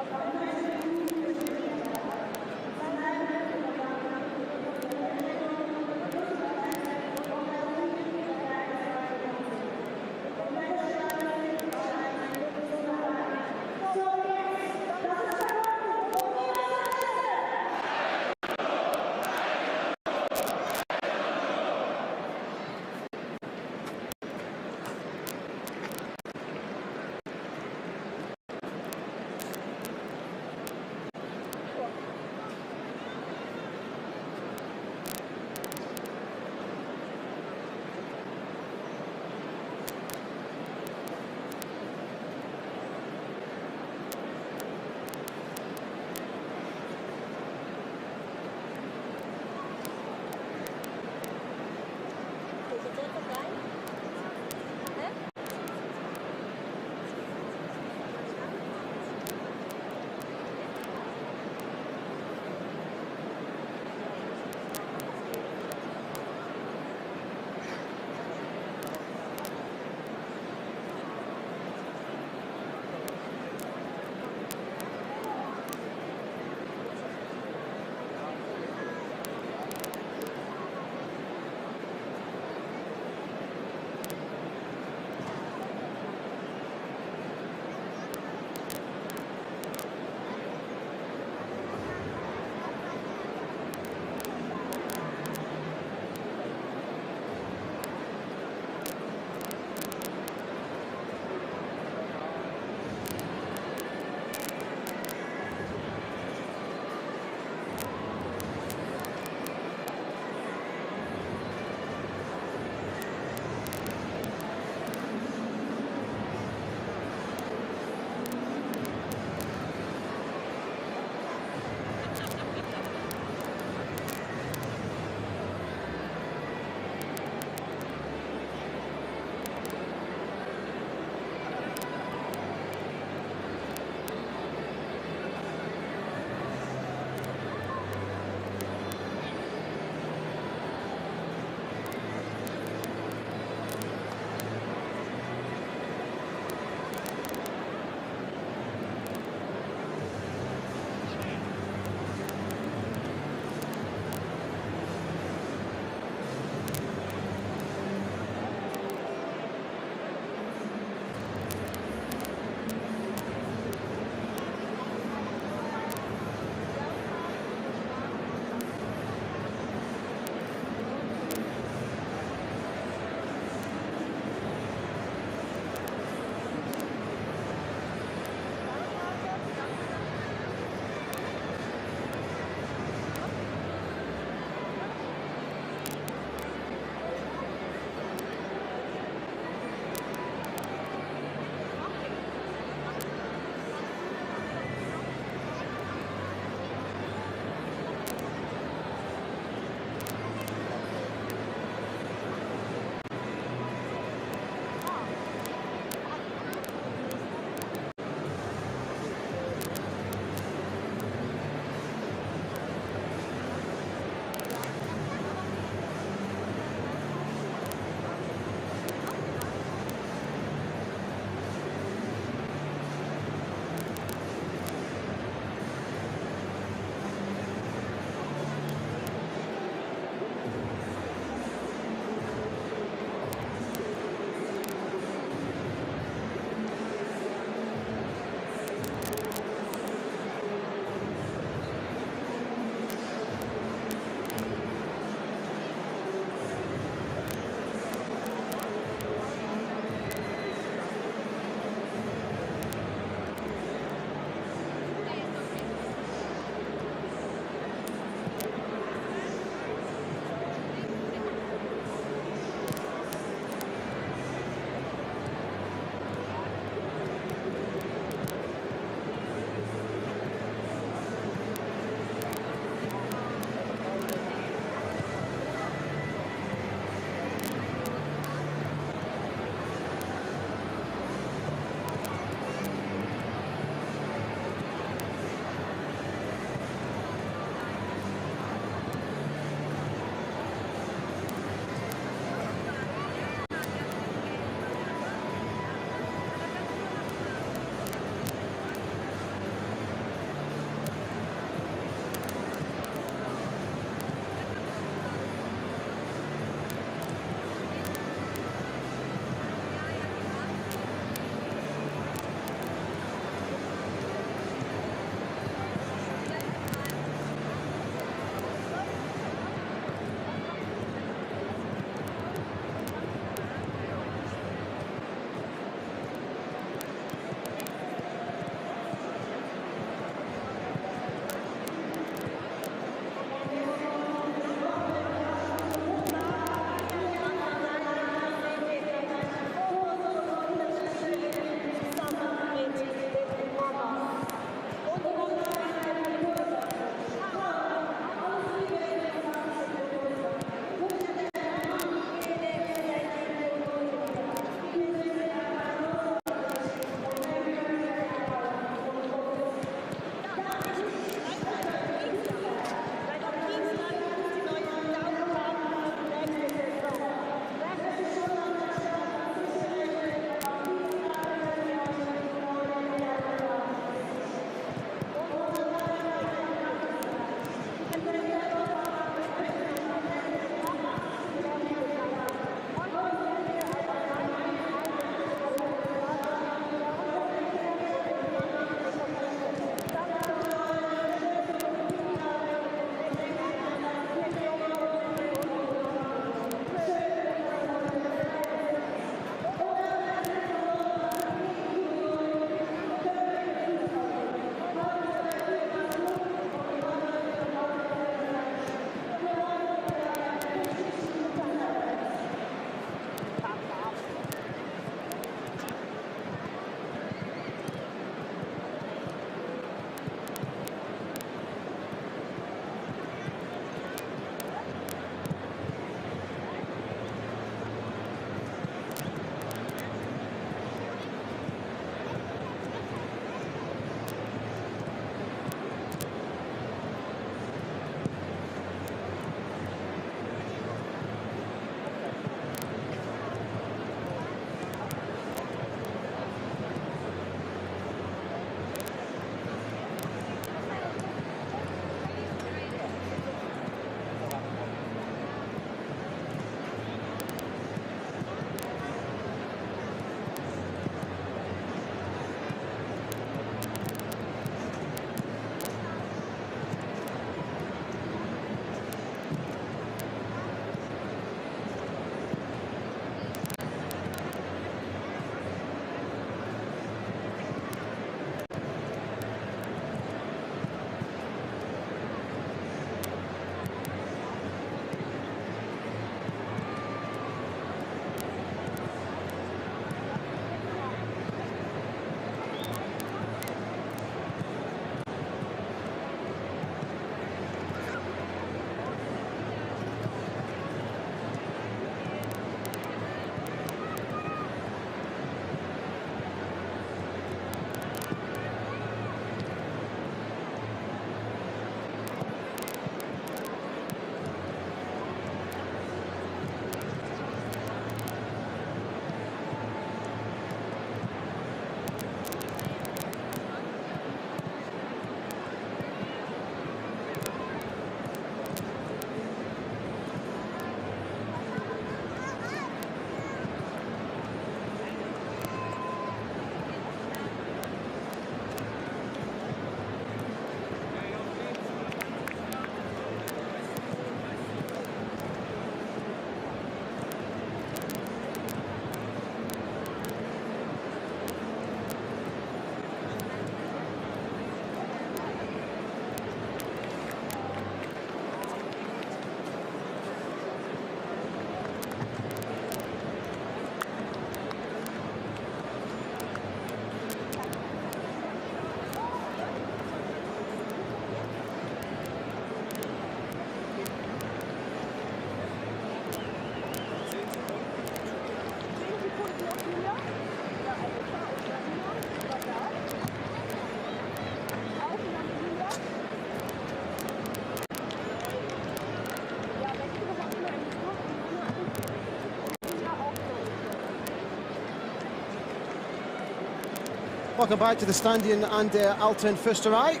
Welcome back to the Stadion an der Alten Försterei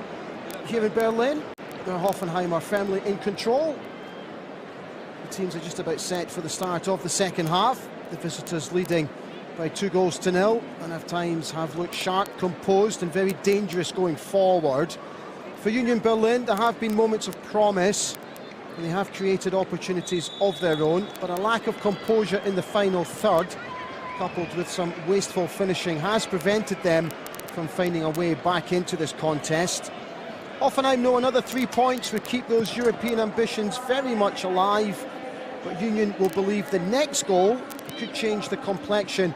here in Berlin. The Hoffenheim are firmly in control. The teams are just about set for the start of the second half. The visitors leading by 2-0, and at times have looked sharp, composed and very dangerous going forward. For Union Berlin, there have been moments of promise and they have created opportunities of their own, but a lack of composure in the final third, coupled with some wasteful finishing, has prevented them from finding a way back into this contest. Hoffenheim know another 3 points would keep those European ambitions very much alive, but Union will believe the next goal could change the complexion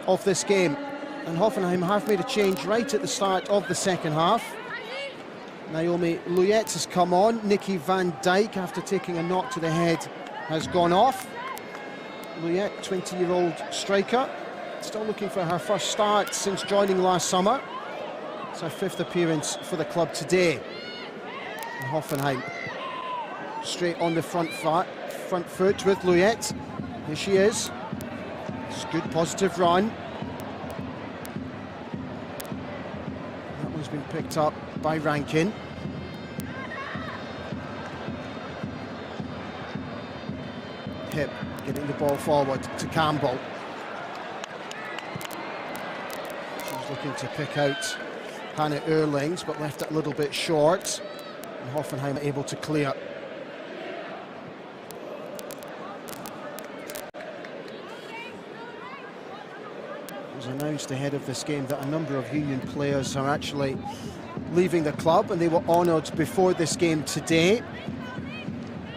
of this game. And Hoffenheim have made a change right at the start of the second half. Naomi Luyet has come on. Nikki van Dijk, after taking a knock to the head, has gone off. Luyet, 20-year-old striker, still looking for her first start since joining last summer. It's her 5th appearance for the club today. And Hoffenheim straight on the front foot with Luyet. Here she is. It's a good positive run. That one's been picked up by Rankin. Hip getting the ball forward to Campbell. She's looking to pick out Hannah Erlings, but left it a little bit short. And Hoffenheim are able to clear. It was announced ahead of this game that a number of Union players are actually leaving the club, and they were honoured before this game today,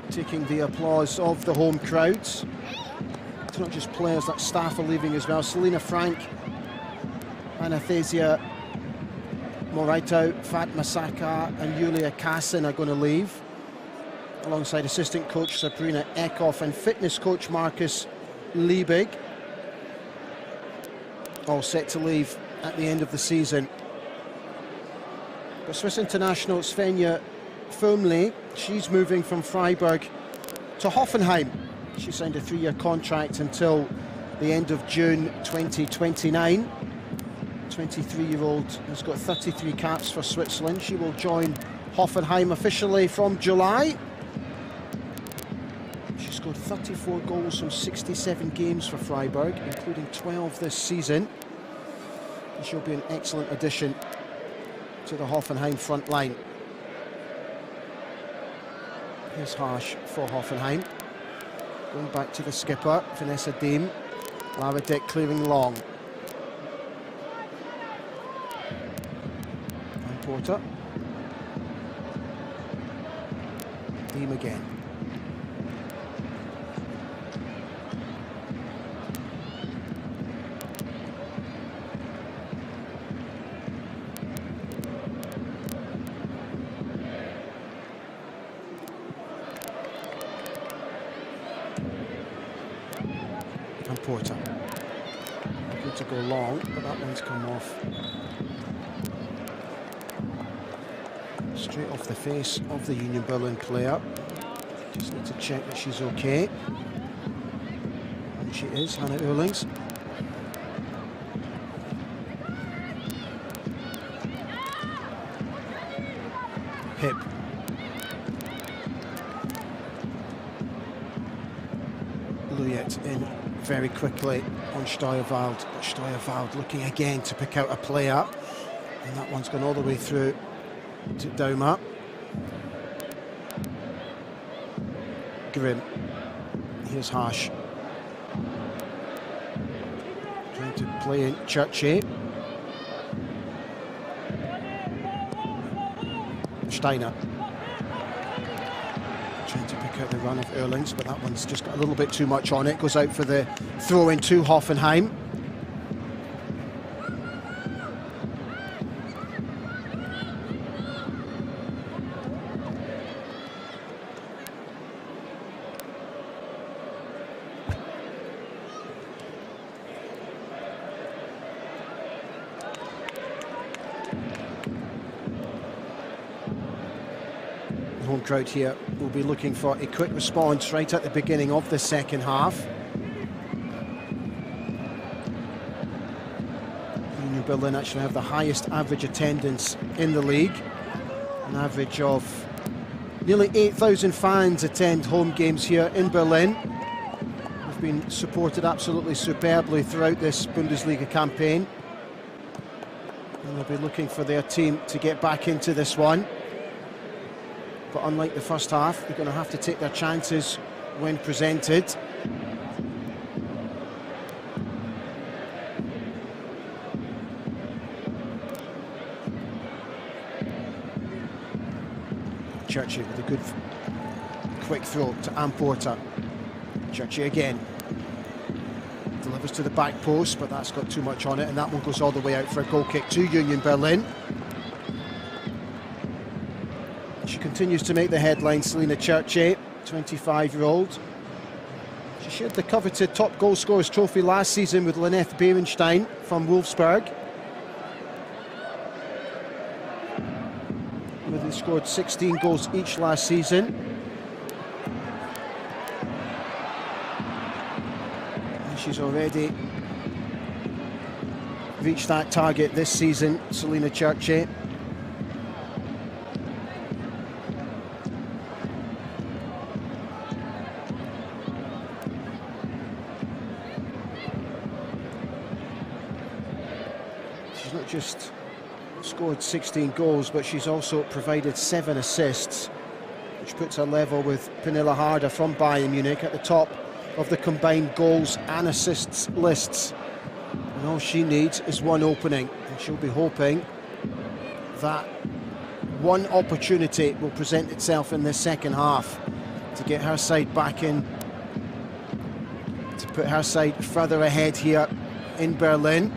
taking the applause of the home crowds. It's not just players, that staff are leaving as well. Selina Frank, Anastasia Moraito, Fatma Saka and Julia Kassin are going to leave, alongside assistant coach Sabrina Eckhoff and fitness coach Marcus Liebig, all set to leave at the end of the season. But Swiss international Svenja Firmli, she's moving from Freiburg to Hoffenheim. She signed a 3-year contract until the end of June 2029. 23-year-old has got 33 caps for Switzerland. She will join Hoffenheim officially from July. She scored 34 goals from 67 games for Freiburg, including 12 this season. And she'll be an excellent addition to the Hoffenheim front line. Here's Harsh for Hoffenheim. Going back to the skipper, Vanessa Deem. Lara Dick clearing long. And Porter. Deem again. And Porter. Looking to go long, but that one's come off. Straight off the face of the Union Berlin player. Just need to check that she's okay. And she is, Hannah Erlings. Hip. Luyet in very quickly on Steuerwald, but Steuerwald looking again to pick out a player, and that one's gone all the way through to Dauma. Grim. Here's Harsh. Trying to play in Churchy. Steiner. Trying to pick out the run of Erlings, but that one's just got a little bit too much on it. Goes out for the throw in to Hoffenheim. Home crowd here will be looking for a quick response right at the beginning of the second half. Union Berlin actually have the highest average attendance in the league. An average of nearly 8,000 fans attend home games here in Berlin. They've been supported absolutely superbly throughout this Bundesliga campaign. And they'll be looking for their team to get back into this one. But unlike the first half, they're going to have to take their chances when presented. Churchy with a good quick throw to Porter. Churchy again. Delivers to the back post, but that's got too much on it, and that one goes all the way out for a goal kick to Union Berlin. She continues to make the headlines, Selina Churchy, 25-year-old. She shared the coveted top goal scorers trophy last season with Lynette Beerenstein from Wolfsburg. Where they scored 16 goals each last season. And she's already reached that target this season, Selina Churchy. She's not just scored 16 goals, but she's also provided 7 assists, which puts her level with Pernilla Harder from Bayern Munich at the top of the combined goals and assists lists. And all she needs is one opening, and she'll be hoping that one opportunity will present itself in this second half to get her side back in, to put her side further ahead here in Berlin.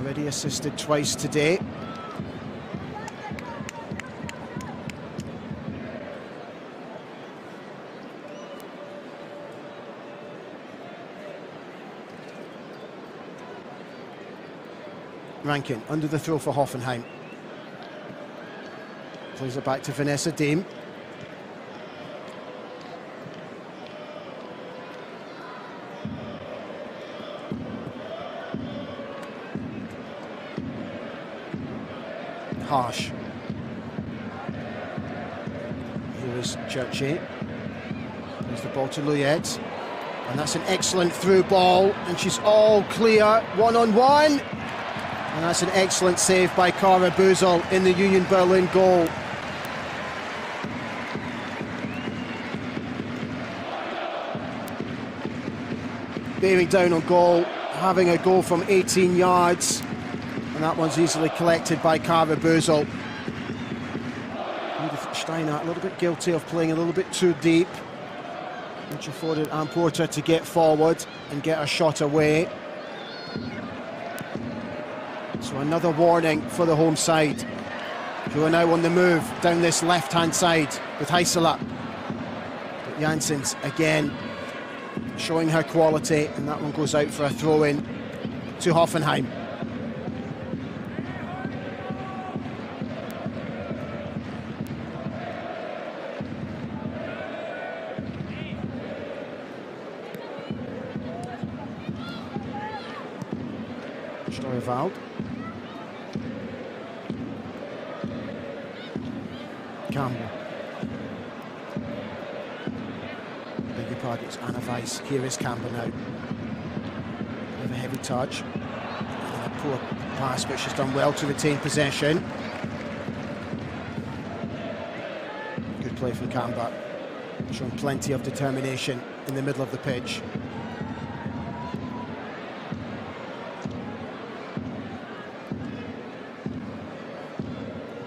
Already assisted twice today. Rankin under the throw for Hoffenheim. Plays it back to Vanessa Deem. Harsh. Here is Churchy. There's the ball to Luyet. And that's an excellent through ball. And she's all clear, one-on-one. And that's an excellent save by Kara Buzel in the Union Berlin goal. Bearing down on goal, having a goal from 18 yards. And that one's easily collected by Kara Buzel. Edith Steiner a little bit guilty of playing a little bit too deep, which afforded Anne Porter to get forward and get a shot away. So another warning for the home side, who are now on the move down this left-hand side with Heisela. But Janssens again showing her quality, and that one goes out for a throw-in to Hoffenheim. Steuerwald. Campbell. Beg your pardon, it's Anna Weiss. Here is Campbell now. With a heavy touch. And a poor pass, but she's done well to retain possession. Good play from Campbell. Showing plenty of determination in the middle of the pitch.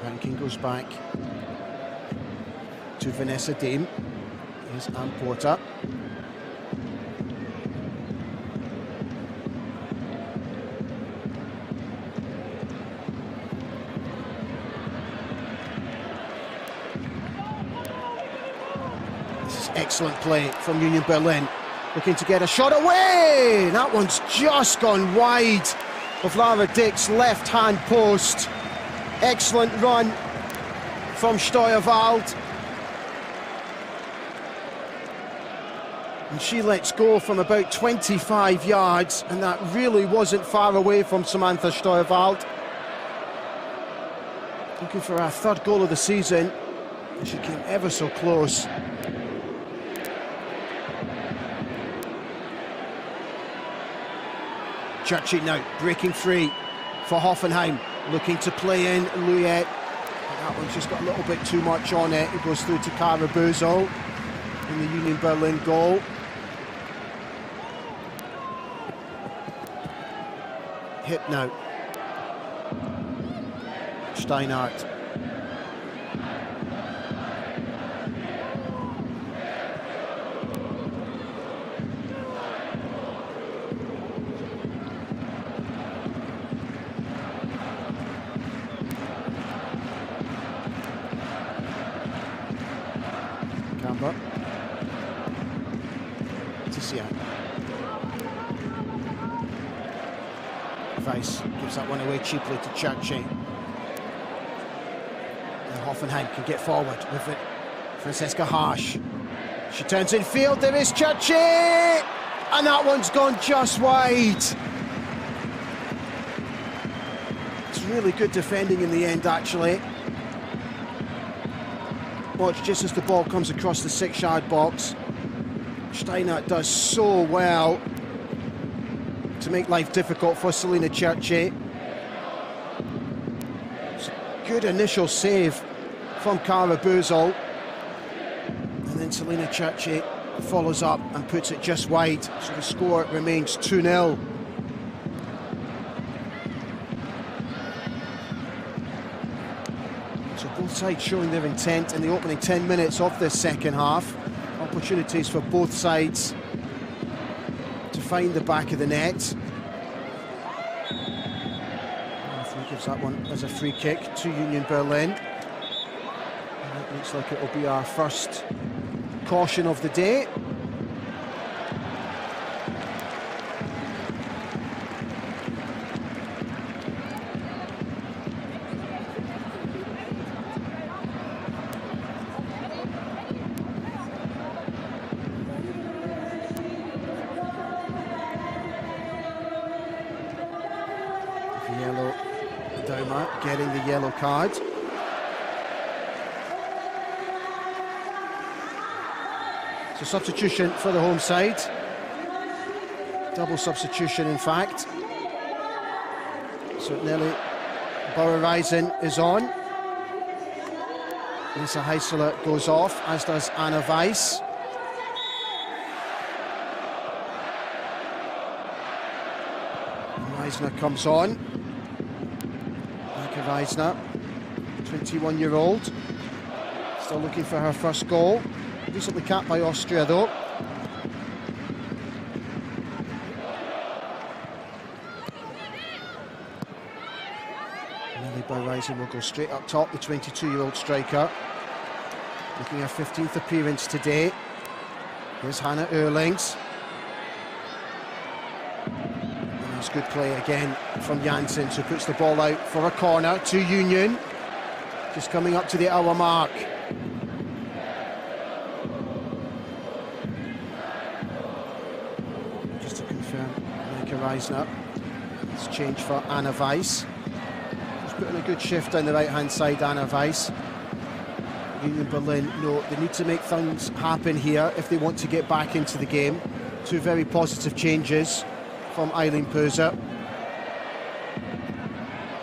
Rankin goes back to Vanessa Deem. Here's Anne Porter. This is excellent play from Union Berlin. Looking to get a shot away! That one's just gone wide of Lara Dick's left-hand post. Excellent run from Steuerwald. And she lets go from about 25 yards, and that really wasn't far away from Samantha Steuerwald. Looking for her third goal of the season, and she came ever so close. Churchy now breaking free for Hoffenheim, looking to play in Luyet. That one's just got a little bit too much on it. It goes through to Kara Bösel in the Union Berlin goal. Hit now. Steinhardt. Camber. Tissian. Weiss gives that one away cheaply to Churchy. Hoffenheim can get forward with it. Francesca Harsh. She turns in field. There is Churchy! And that one's gone just wide. It's really good defending in the end, actually. Watch just as the ball comes across the 6-yard box. Steinhardt does so well to make life difficult for Selina Churchy. It's a good initial save from Kara Bösel, and then Selina Churchy follows up and puts it just wide, so the score remains 2-0. So both sides showing their intent in the opening 10 minutes of this second half. Opportunities for both sides to find the back of the net. Referee gives that one as a free kick to Union Berlin. Looks like it'll be our first caution of the day. Yellow Doma getting the yellow card. So substitution for the home side. Double substitution, in fact. So Nelly Bauer-Reisen is on. Lisa Heisler goes off, as does Anna Weiss. Reisner comes on. Anke Reisner, 21-year-old. Still looking for her first goal. Recently capped by Austria, though. Nelly Bauer-Reisen will go straight up top, the 22-year-old striker. Making her 15th appearance today. Here's Hannah Erlings. And there's good play again from Janssen, who puts the ball out for a corner to Union. Just coming up to the hour mark. Reisner. It's changed for Anna Weiss. She's putting a good shift down the right-hand side, Anna Weiss. Union Berlin know they need to make things happen here if they want to get back into the game. Two very positive changes from Eileen Pöser.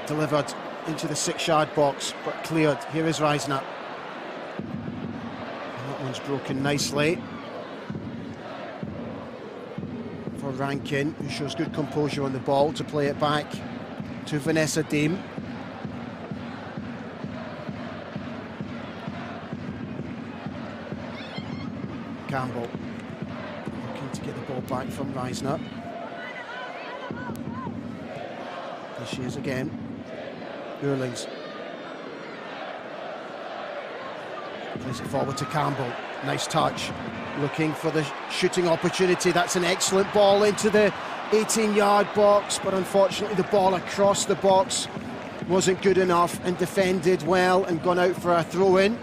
Delivered into the 6-yard box, but cleared. Here is Reisner. And that one's broken nicely for Rankin, who shows good composure on the ball to play it back to Vanessa Deem. Campbell looking to get the ball back from Reisner. There she is again. Erlings plays it forward to Campbell. Nice touch. Looking for the shooting opportunity. That's an excellent ball into the 18-yard box, but unfortunately the ball across the box wasn't good enough and defended well and gone out for a throw-in.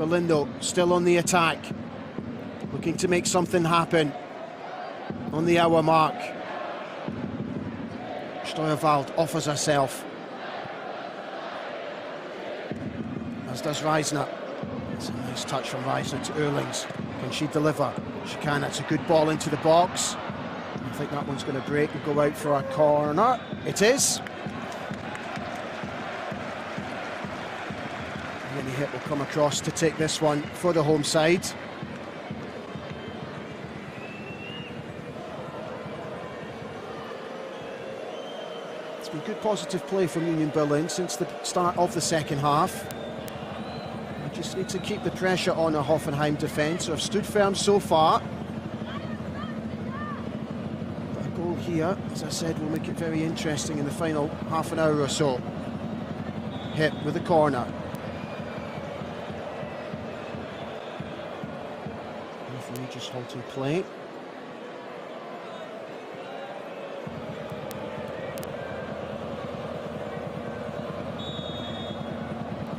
Berlin, though, still on the attack, looking to make something happen on the hour mark. Steuerwald offers herself, as does Reisner. It's a nice touch from Reisner to Ehrlings. Can she deliver? She can. It's a good ball into the box. I think that one's going to break and go out for a corner. It is. Jenny Hipp will come across to take this one for the home side. It's been good positive play from Union Berlin since the start of the second half. We just need to keep the pressure on a Hoffenheim defence, who have stood firm so far. But a goal here, as I said, will make it very interesting in the final half an hour or so. Hipp with a corner. Just halting play.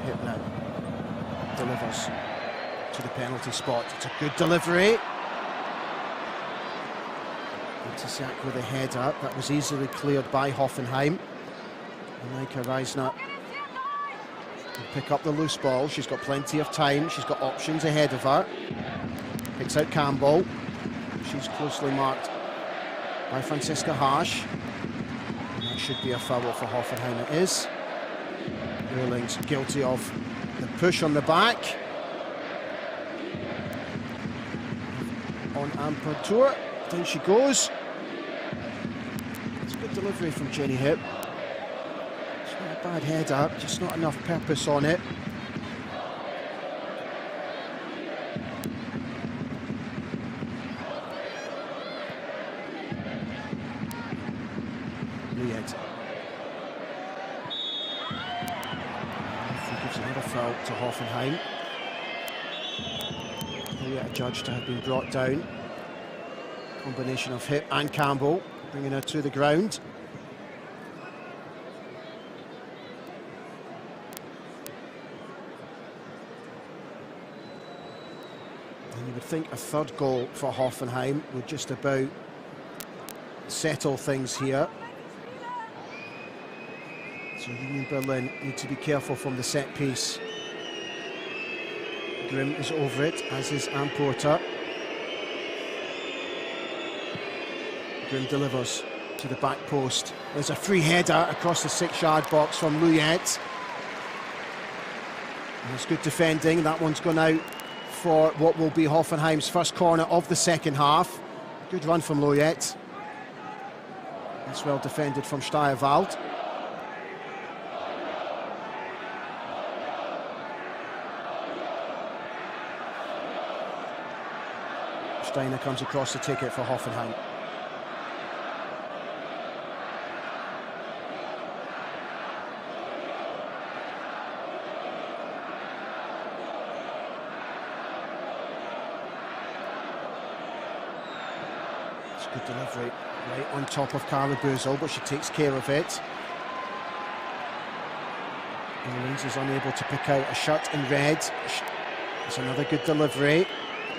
Hipp now delivers to the penalty spot. It's a good delivery. Sack with a header that was easily cleared by Hoffenheim. And Maike Reisner will pick up the loose ball. She's got plenty of time. She's got options ahead of her. Picks out Campbell. She's closely marked by Franziska Harsch. And that should be a foul for Hoffenheim. It is. Ehrlings guilty of the push on the back. On Amperatur. Down she goes. It's a good delivery from Jenny Hipp. It's not a bad header, just not enough purpose on it. To Hoffenheim. Yet adjudged to have been brought down. Combination of Hipp and Campbell, bringing her to the ground. And you would think a third goal for Hoffenheim would just about settle things here. So Union Berlin need to be careful from the set piece. Grimm is over it, as is Amporter. Grimm delivers to the back post. There's a free header across the 6-yard box from Luyet. And it's good defending. That one's gone out for what will be Hoffenheim's first corner of the second half. Good run from Luyet. That's well defended from Steuerwald. Steiner comes across to take it for Hoffenheim. It's a good delivery, right on top of Carla Bösel, but she takes care of it. Ehrlings is unable to pick out a shirt in red. It's another good delivery.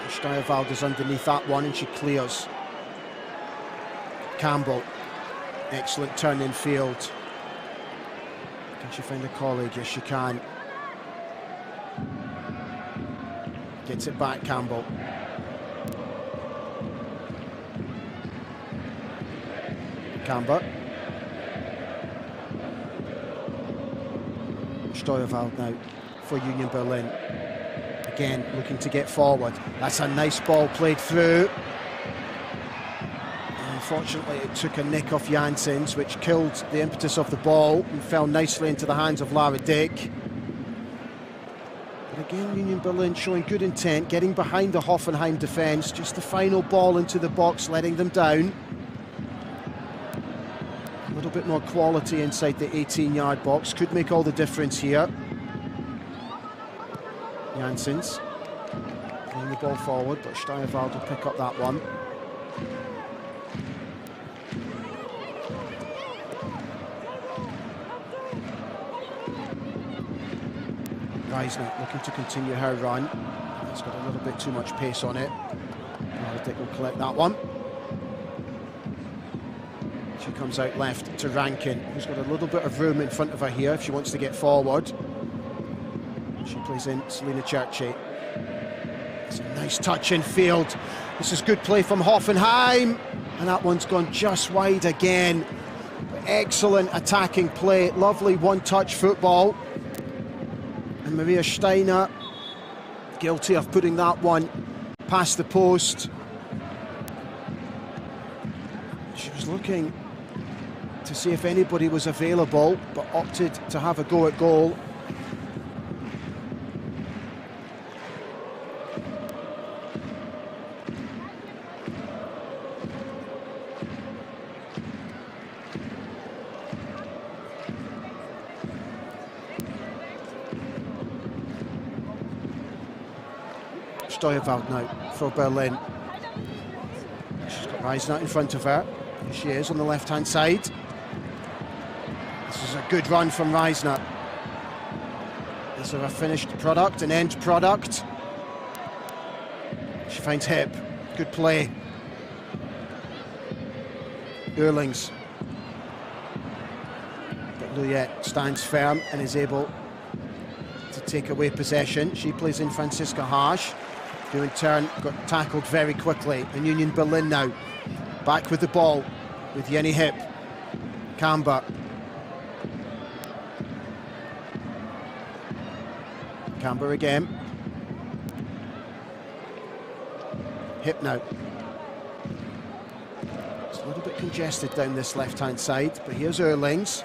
Steuerwald is underneath that one and she clears. Campbell, excellent turn in field. Can she find a colleague? Yes, she can. Gets it back, Campbell. Camber. Steuerwald now for Union Berlin. Again, looking to get forward. That's a nice ball played through. Unfortunately, it took a nick off Janssens, which killed the impetus of the ball and fell nicely into the hands of Lara Dick. But again, Union Berlin showing good intent, getting behind the Hoffenheim defence. Just the final ball into the box, letting them down. A little bit more quality inside the 18-yard box could make all the difference here. Janssens playing the ball forward, but Steuerwald will pick up that one. Reisner looking to continue her run. It's got a little bit too much pace on it. Dick will collect that one. She comes out left to Rankin, who's got a little bit of room in front of her here if she wants to get forward. She plays in Selina Cherchi. It's a nice touch in field. This is good play from Hoffenheim, and that one's gone just wide again. Excellent attacking play, lovely one-touch football. And Maria Steiner, guilty of putting that one past the post. She was looking to see if anybody was available, but opted to have a go at goal. Steuerwald now for Berlin. She's got Reisner in front of her. Here she is on the left-hand side. This is a good run from Reisner. Is there a finished product, an end product? She finds Hip. Good play. Earlings. But Luyet stands firm and is able to take away possession. She plays in Franziska Harsch, who in turn got tackled very quickly. And Union Berlin now back with the ball with Jenny Hip. Camber. Camber again. Hip now. It's a little bit congested down this left-hand side, but here's Earlings.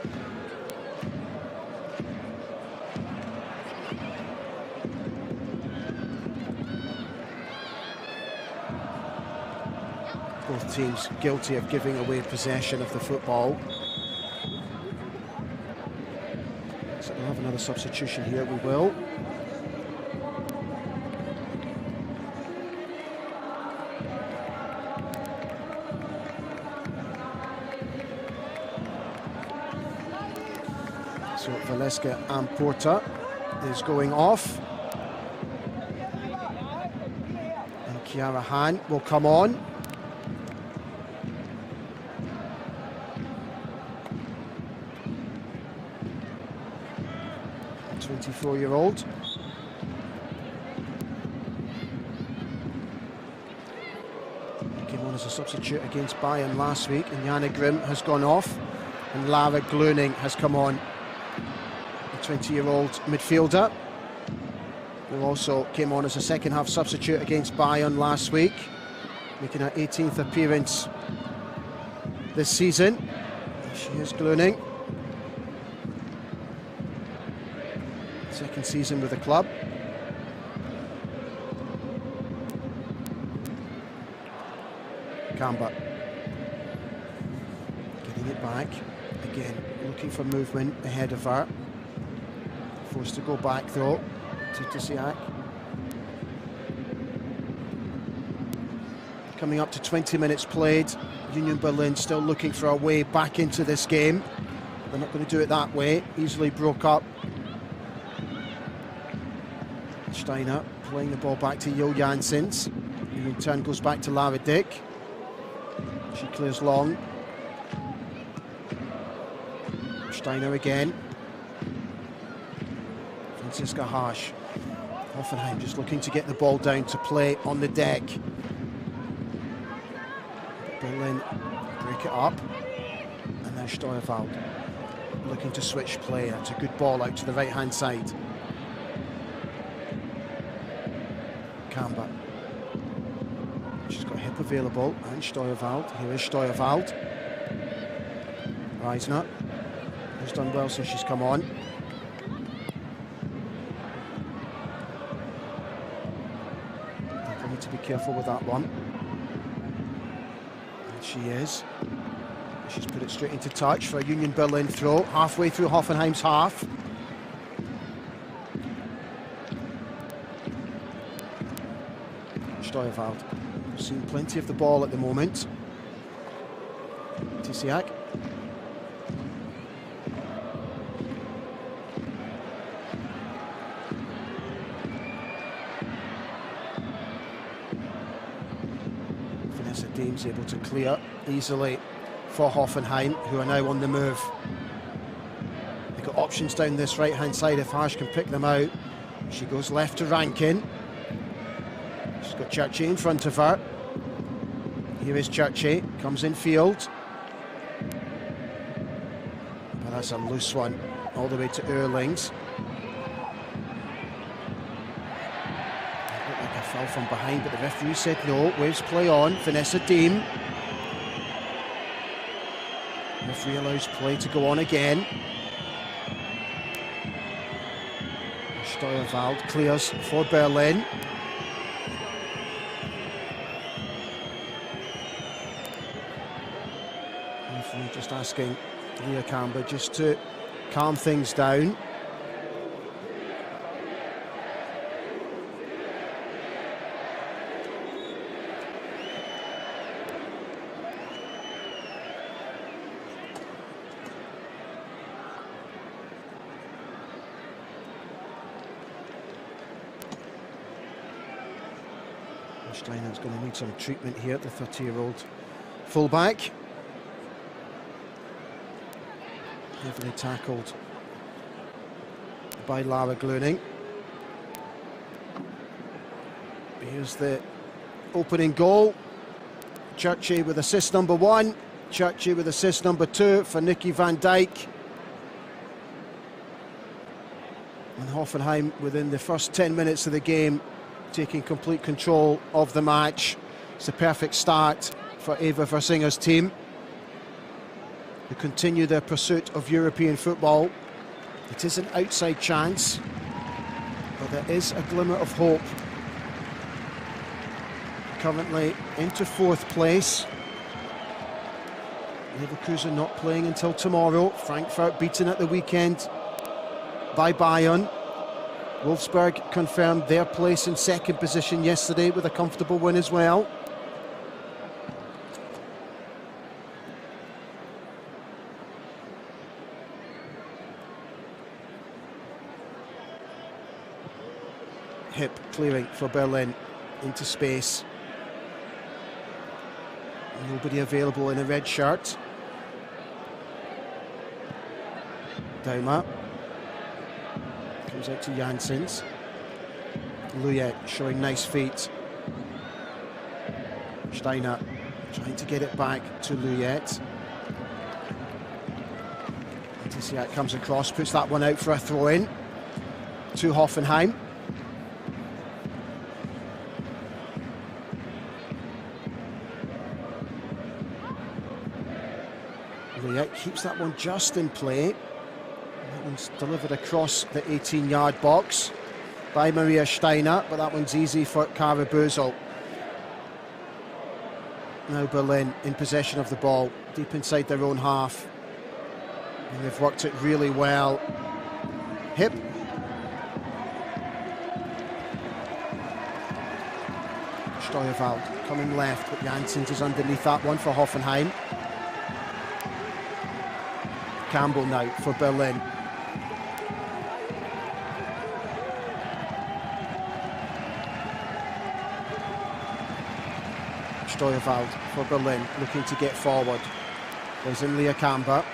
Both teams guilty of giving away possession of the football. So we'll have another substitution here, we will. So Valeska Amporta is going off. And Chiara Hahn will come on. 24-year-old. Came on as a substitute against Bayern last week, and Jana Grimm has gone off, and Lara Gluning has come on, the 20-year-old midfielder, who also came on as a second-half substitute against Bayern last week, making her 18th appearance this season. There she is, Gluning. Second season with the club. Camber getting it back again, looking for movement ahead of her. Forced to go back though to Tisiak. Coming up to 20 minutes played. Union Berlin still looking for a way back into this game. They're not going to do it that way. Easily broke up. Steiner playing the ball back to Jo Janssens, who in turn goes back to Lara Dick. She clears long. Steiner again. Franziska Harsch. Hoffenheim just looking to get the ball down to play on the deck. Berlin break it up. And now Steuerwald looking to switch play. That's a good ball out to the right-hand side. Camber. She's got Hip available, and Steuerwald. Here is Steuerwald. Reisner has done well since she's come on. They need to be careful with that one. And she is. She's put it straight into touch for a Union Berlin throw, halfway through Hoffenheim's half. Steuerwald. We've seen plenty of the ball at the moment. Tisiak. Deem's able to clear easily for Hoffenheim, who are now on the move. They've got options down this right-hand side if Harsh can pick them out. She goes left to Rankin. She's got Churchy in front of her. Here is Churchy, comes in field. But that's a loose one, all the way to Erlings. Looked like a foul from behind, but the referee said no. Waves play on, Vanessa Deem. Referee allows play to go on again. Steuerwald clears for Berlin. Referee just asking Leah Camber just to calm things down. Steinen's going to need some treatment here, the 30-year-old fullback. Heavily tackled by Lara Gluning. Here's the opening goal. Churchy with assist number 1. Churchy with assist number 2 for Nikki van Dijk. And Hoffenheim, within the first 10 minutes of the game, taking complete control of the match. It's a perfect start for Eva Versinger's team, who continue their pursuit of European football. It is an outside chance, but there is a glimmer of hope. Currently into 4th place. Leverkusen not playing until tomorrow. Frankfurt beaten at the weekend by Bayern. Wolfsburg confirmed their place in 2nd position yesterday with a comfortable win as well. Hip clearing for Berlin into space. Nobody available in a red shirt. Daumer comes out to Janssens. Luyet showing nice feet. Steiner trying to get it back to Luyet. Tisiak comes across, puts that one out for a throw-in to Hoffenheim. Luyet keeps that one just in play. That one's delivered across the 18-yard box by Maria Steiner, but that one's easy for Kara Bösel. Now Berlin in possession of the ball, deep inside their own half. And they've worked it really well. Hip. Steuerwald coming left, but Janssens is underneath that one for Hoffenheim. Campbell now for Berlin. Steuerwald for Berlin, looking to get forward. There's in Leah Camber.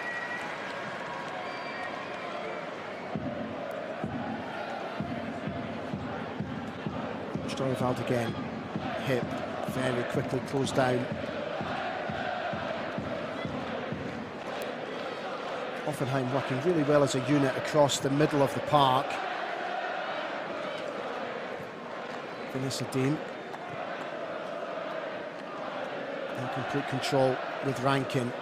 Steuerwald again. Hip, very quickly closed down. Hoffenheim working really well as a unit across the middle of the park. Vanessa Deem in complete control with Rankin.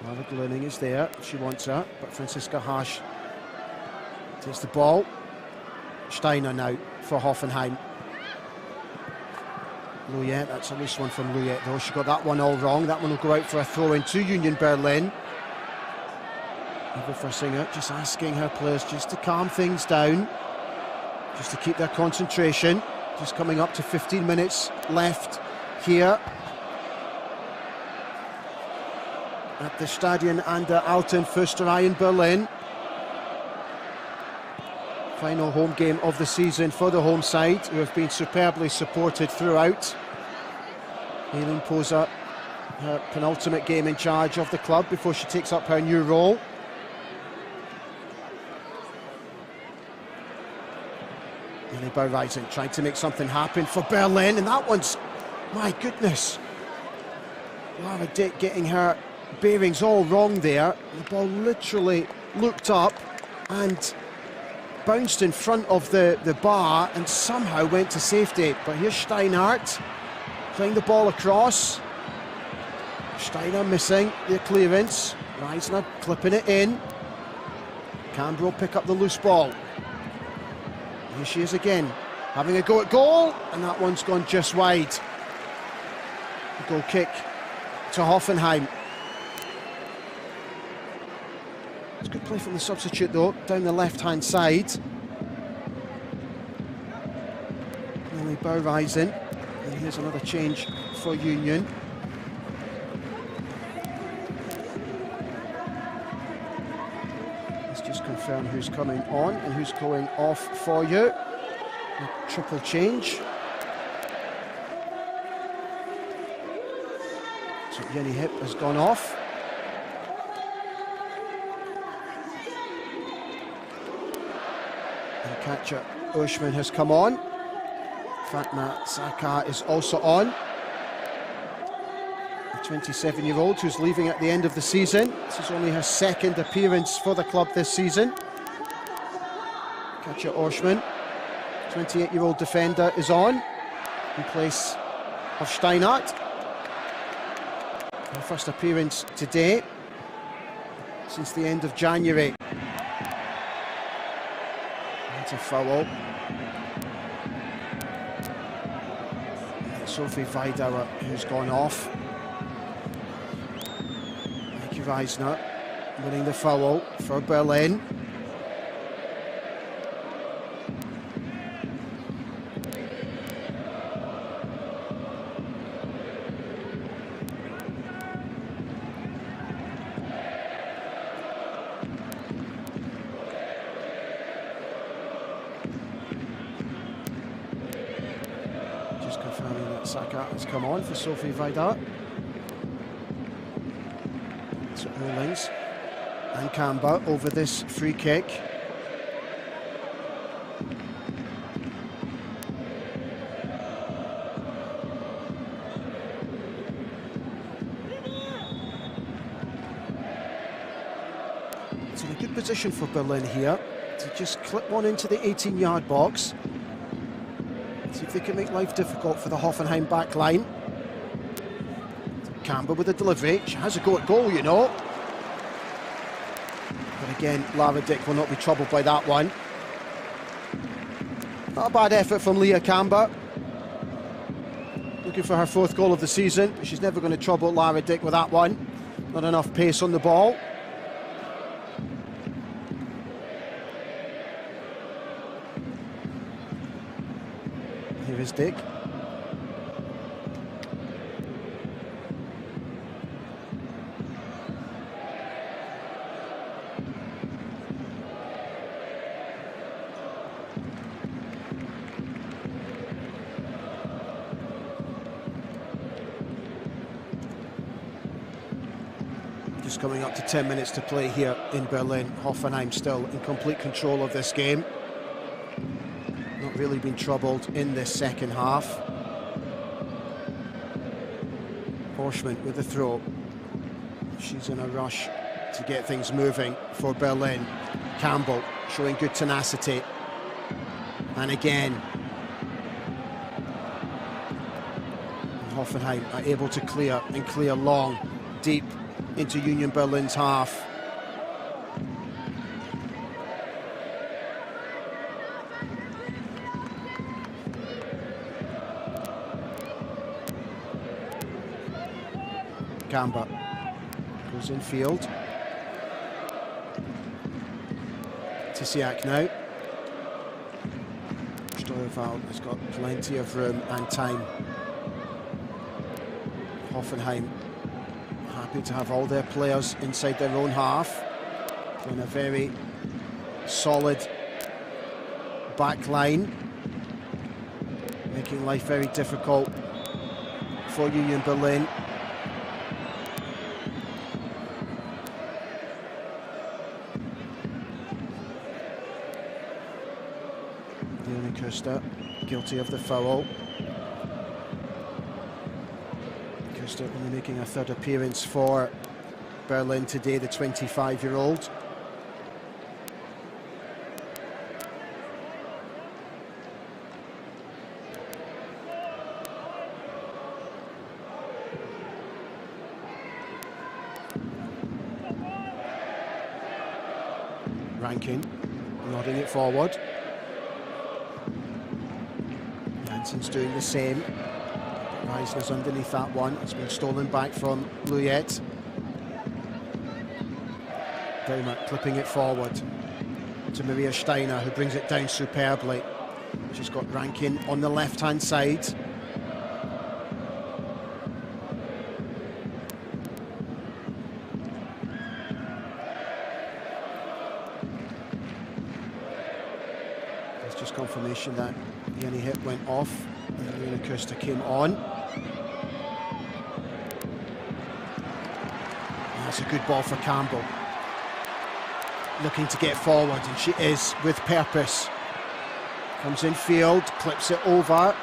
Lara Gluning is there if she wants her, but Franziska Harsh takes the ball. Steiner now for Hoffenheim. Luyet, that's a loose one from Luyet though. She got that one all wrong. That one will go out for a throw-in to Union Berlin. Eva Versinger just asking her players just to calm things down, just to keep their concentration. Just coming up to 15 minutes left here at the Stadion an der Alten Försterei in Berlin. Final home game of the season for the home side, who have been superbly supported throughout. Aileen Poser, her penultimate game in charge of the club before she takes up her new role. Millie Bharatvarsh trying to make something happen for Berlin, and that one's, my goodness. Lara Dick getting her bearings all wrong there. The ball literally looked up and bounced in front of the bar and somehow went to safety. But here's Steinhardt playing the ball across. Steiner missing the clearance. Reisner clipping it in. Canberra will pick up the loose ball. Here she is again, having a go at goal, and that one's gone just wide. A goal kick to Hoffenheim. It's good play from the substitute though, down the left-hand side. Millie Bharatvarsh, and here's another change for Union. Let's just confirm who's coming on and who's going off for you. A triple change. So Jenny Hip has gone off. And catcher Ushman has come on. Fatma Saka is also on. The 27-year-old who's leaving at the end of the season. This is only her second appearance for the club this season. Catcher Ushman, 28-year-old defender, is on in place of Steinhardt. Her first appearance today since the end of January. That's a foul. Sophie Weidauer, who's gone off. Mikey Reisner winning the foul for Berlin. Confirming that Saka has come on for Sophie Weidauer. So Erlings and Canberra over this free kick. It's in a good position for Berlin here to just clip one into the 18-yard box. See if they can make life difficult for the Hoffenheim back line. Canberra with the delivery. She has a go at goal, you know. But again, Lara Dick will not be troubled by that one. Not a bad effort from Leah Canberra. Looking for her fourth goal of the season, but she's never going to trouble Lara Dick with that one. Not enough pace on the ball. Here is Dick. Just coming up to 10 minutes to play here in Berlin. Hoffenheim still in complete control of this game. Not really been troubled in this second half. Horschman with the throw. She's in a rush to get things moving for Berlin. Campbell showing good tenacity. And again, Hoffenheim are able to clear and clear long, deep into Union Berlin's half. Canberra goes in field. Tisiak now. Steuerwald has got plenty of room and time. Hoffenheim happy to have all their players inside their own half. In a very solid back line, making life very difficult for Union Berlin. Köster, guilty of the foul. Köster only making a third appearance for Berlin today, the 25-year-old. Rankin, nodding it forward. Jansen's doing the same. Reisner's underneath that one. It's been stolen back from Luyet. Baumer clipping it forward to Maria Steiner, who brings it down superbly. She's got Rankin on the left-hand side. There's just confirmation that the any hit went off and Lena Köster came on. And that's a good ball for Campbell. Looking to get forward, and she is with purpose. Comes in field, clips it over.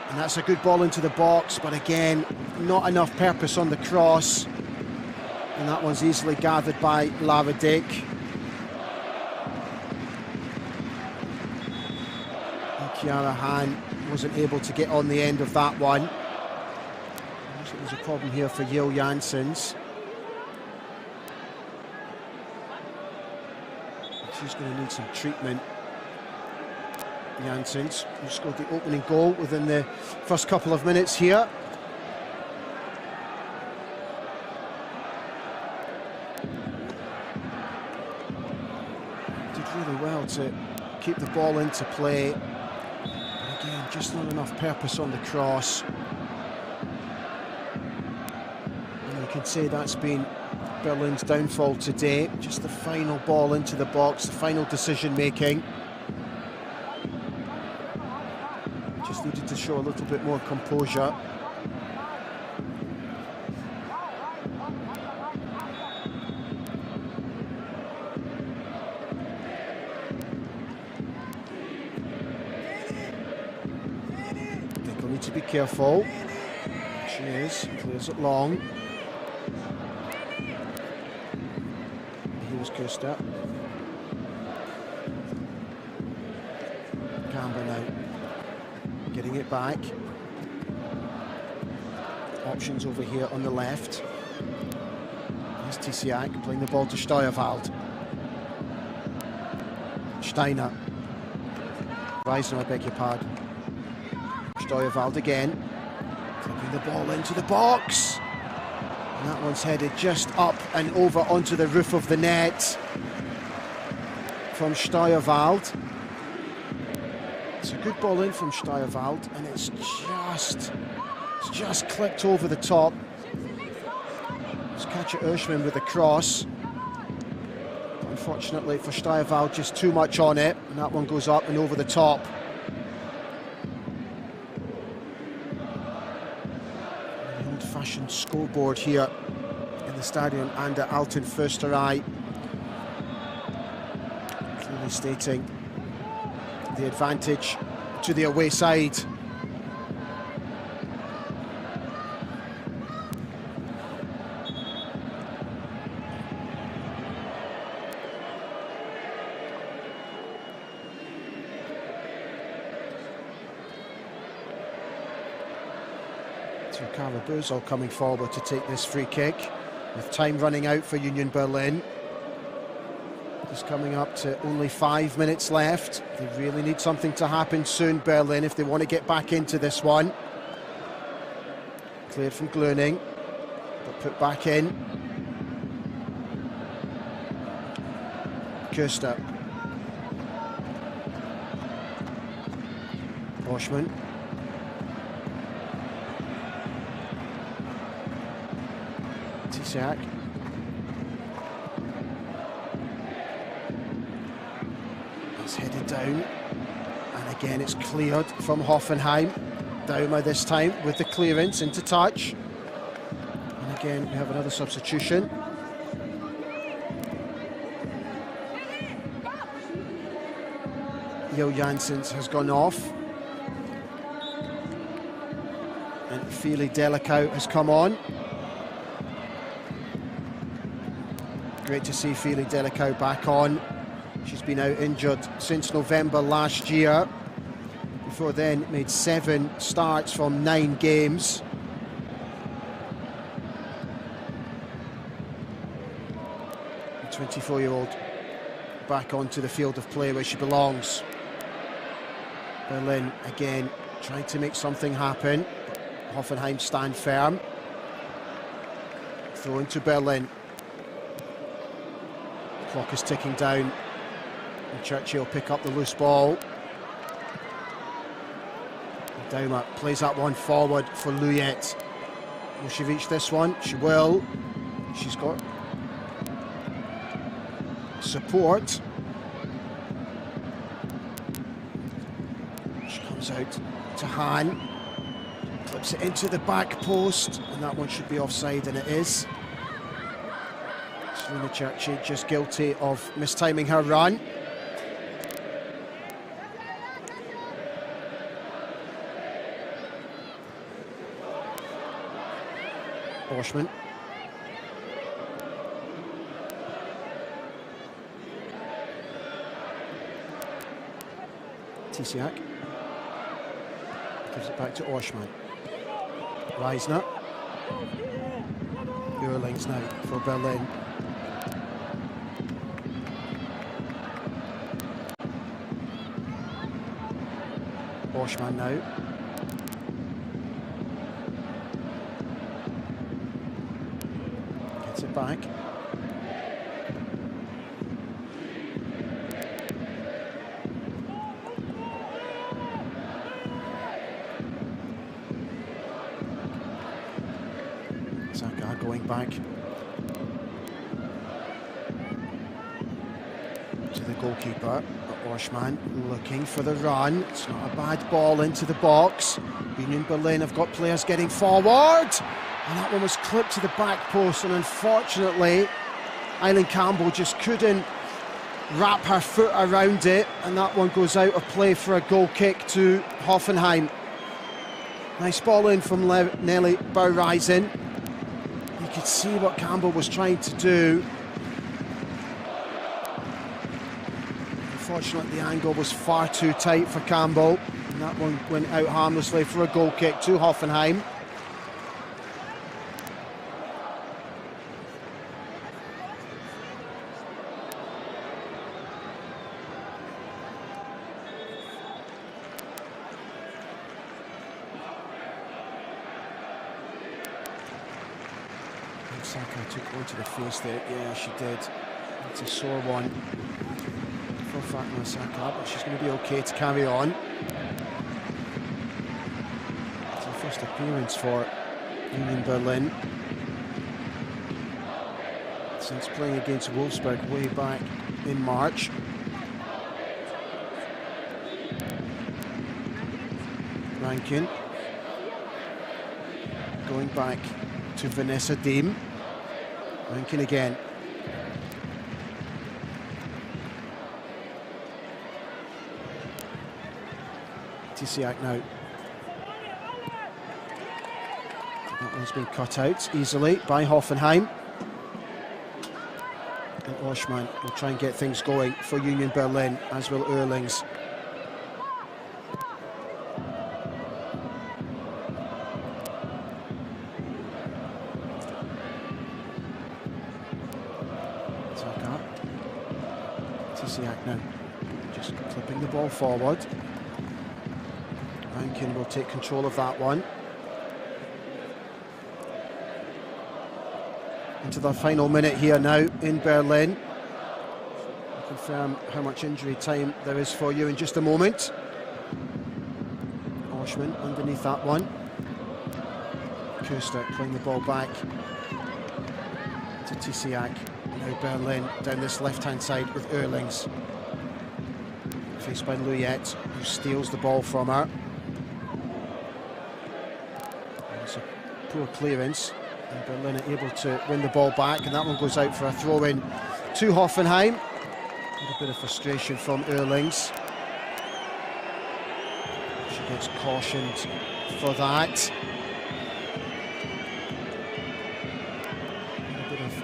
And that's a good ball into the box, but again, not enough purpose on the cross. And that one's easily gathered by Lara Dick. Chiara Hahn wasn't able to get on the end of that one. There's a problem here for Yale Janssens. She's going to need some treatment. Janssens, who scored the opening goal within the first couple of minutes here. Did really well to keep the ball into play. Again, just not enough purpose on the cross. And you could say that's been Berlin's downfall today. Just the final ball into the box, the final decision making. Just needed to show a little bit more composure. To be careful. She is, clears it long. Here's Köster. Camber now getting it back. Options over here on the left. Here's Tisiak playing the ball to Steuerwald. Steiner. Reisner, I beg your pardon. Steuerwald again, flipping the ball into the box, and that one's headed just up and over onto the roof of the net from Steuerwald. It's a good ball in from Steuerwald, and it's just clipped over the top. It's Katja Urschmann with the cross. Unfortunately for Steuerwald, just too much on it, and that one goes up and over the top. Old-fashioned scoreboard here in the Stadion an der Alten Försterei, clearly stating the advantage to the away side. Kara Bösel coming forward to take this free kick, with time running out for Union Berlin. Just coming up to only 5 minutes left. They really need something to happen soon, Berlin, if they want to get back into this one. Cleared from Glöning, but put back in. Köster. Boschmann. Tisiak. It's headed down, and again it's cleared from Hoffenheim. Dauma this time with the clearance into touch. And again, we have another substitution. Jo Janssens has gone off. And Fili Delicau has come on. Great to see Fili Delicau back on. She's been out injured since November last year. Before then, made 7 starts from 9 games. The 24-year-old back onto the field of play where she belongs. Berlin again trying to make something happen. Hoffenheim stand firm. Throw into Berlin. Clock is ticking down. And Churchill pick up the loose ball. Dauma plays that one forward for Luyet. Will she reach this one? She will. She's got support. She comes out to Han. Clips it into the back post, and that one should be offside, and it is. Selina Churchill just guilty of mistiming her run. Borschmann. Tisiak gives it back to Orschmann. Reisner. Eurlings now for Berlin. Orschmann now. Gets it back. Saka going back to the goalkeeper, but Orschmann looking for the run. It's not a bad ball into the box. Union Berlin have got players getting forward, and that one was clipped to the back post, and unfortunately Eileen Campbell just couldn't wrap her foot around it, and that one goes out of play for a goal kick to Hoffenheim. Nice ball in from Nelly Baureisen. You could see what Campbell was trying to do. Unfortunately, the angle was far too tight for Campbell, and that one went out harmlessly for a goal kick to Hoffenheim. Saka took one to the face there. Yeah, she did. It's a sore one for Fatma Saka, but she's going to be okay to carry on. It's her first appearance for Union Berlin since playing against Wolfsburg way back in March. Rankin going back to Vanessa Deem. Rankin again. Tisiak now. That one's been cut out easily by Hoffenheim. And Orschmann will try and get things going for Union Berlin, as will Eurlings. Tisiak now, just clipping the ball forward. Rankin will take control of that one. Into the final minute here now in Berlin. I'll confirm how much injury time there is for you in just a moment. Orschmann underneath that one. Köster playing the ball back to Tisiak. Now Berlin down this left-hand side with Eurlings. Faced by Luyet, who steals the ball from her. poor clearance. And Berlin are able to win the ball back, and that one goes out for a throw-in to Hoffenheim. A bit of frustration from Erlings. She gets cautioned for that. A bit of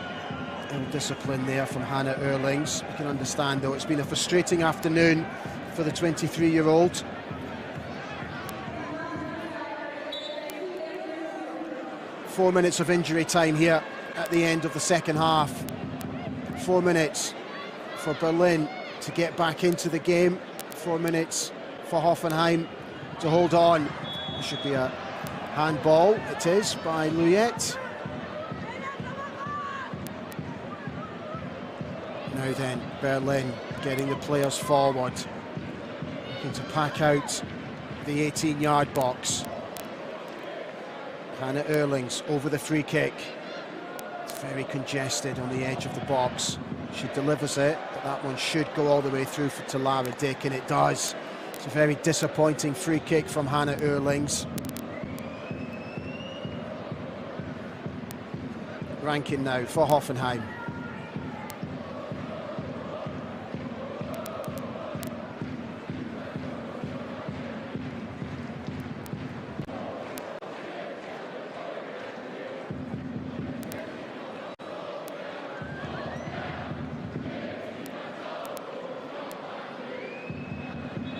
ill-discipline there from Hannah Erlings. You can understand, though, it's been a frustrating afternoon for the 23-year-old. Four minutes of injury time here at the end of the second half. 4 minutes for Berlin to get back into the game. 4 minutes for Hoffenheim to hold on. It should be a handball. It is by Luyet. Now then, Berlin getting the players forward, looking to pack out the 18-yard box. Hannah Erlings over the free kick. It's very congested on the edge of the box. She delivers it, but that one should go all the way through to Lara Dick, and it does. It's a very disappointing free kick from Hannah Erlings. Rankin now for Hoffenheim.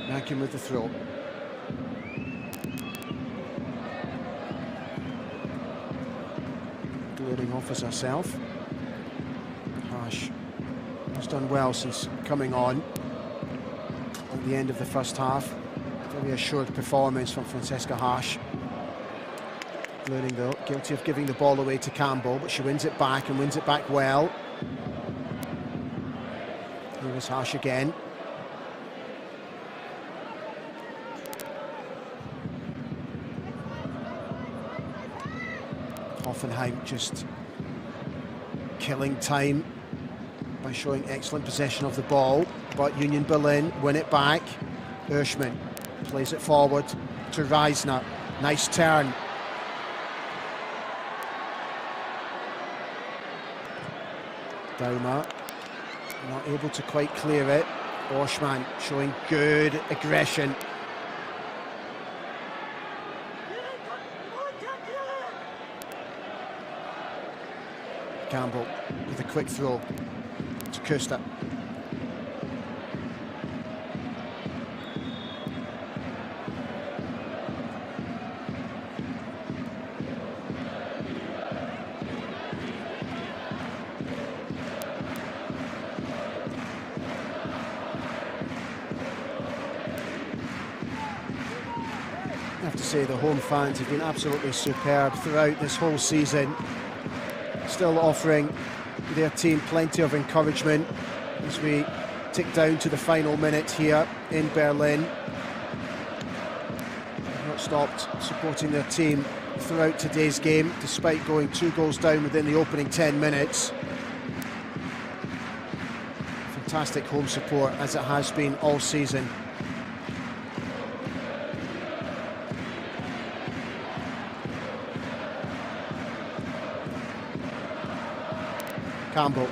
Rankin with the throw. Glaring offers herself. Harsh has done well since coming on at the end of the first half. Very assured performance from Francesca Harsh. Glaring, though, guilty of giving the ball away to Campbell, but she wins it back and wins it back well. Here is Harsh again. Hoffenheim just killing time by showing excellent possession of the ball, but Union Berlin win it back. Urschmann plays it forward to Reisner. Nice turn. Daumer not able to quite clear it. Orschmann showing good aggression. Campbell with a quick throw to Köster. I have to say the home fans have been absolutely superb throughout this whole season. Still offering their team plenty of encouragement as we tick down to the final minute here in Berlin. They've not stopped supporting their team throughout today's game, despite going 2 goals down within the opening 10 minutes. Fantastic home support, as it has been all season. Campbell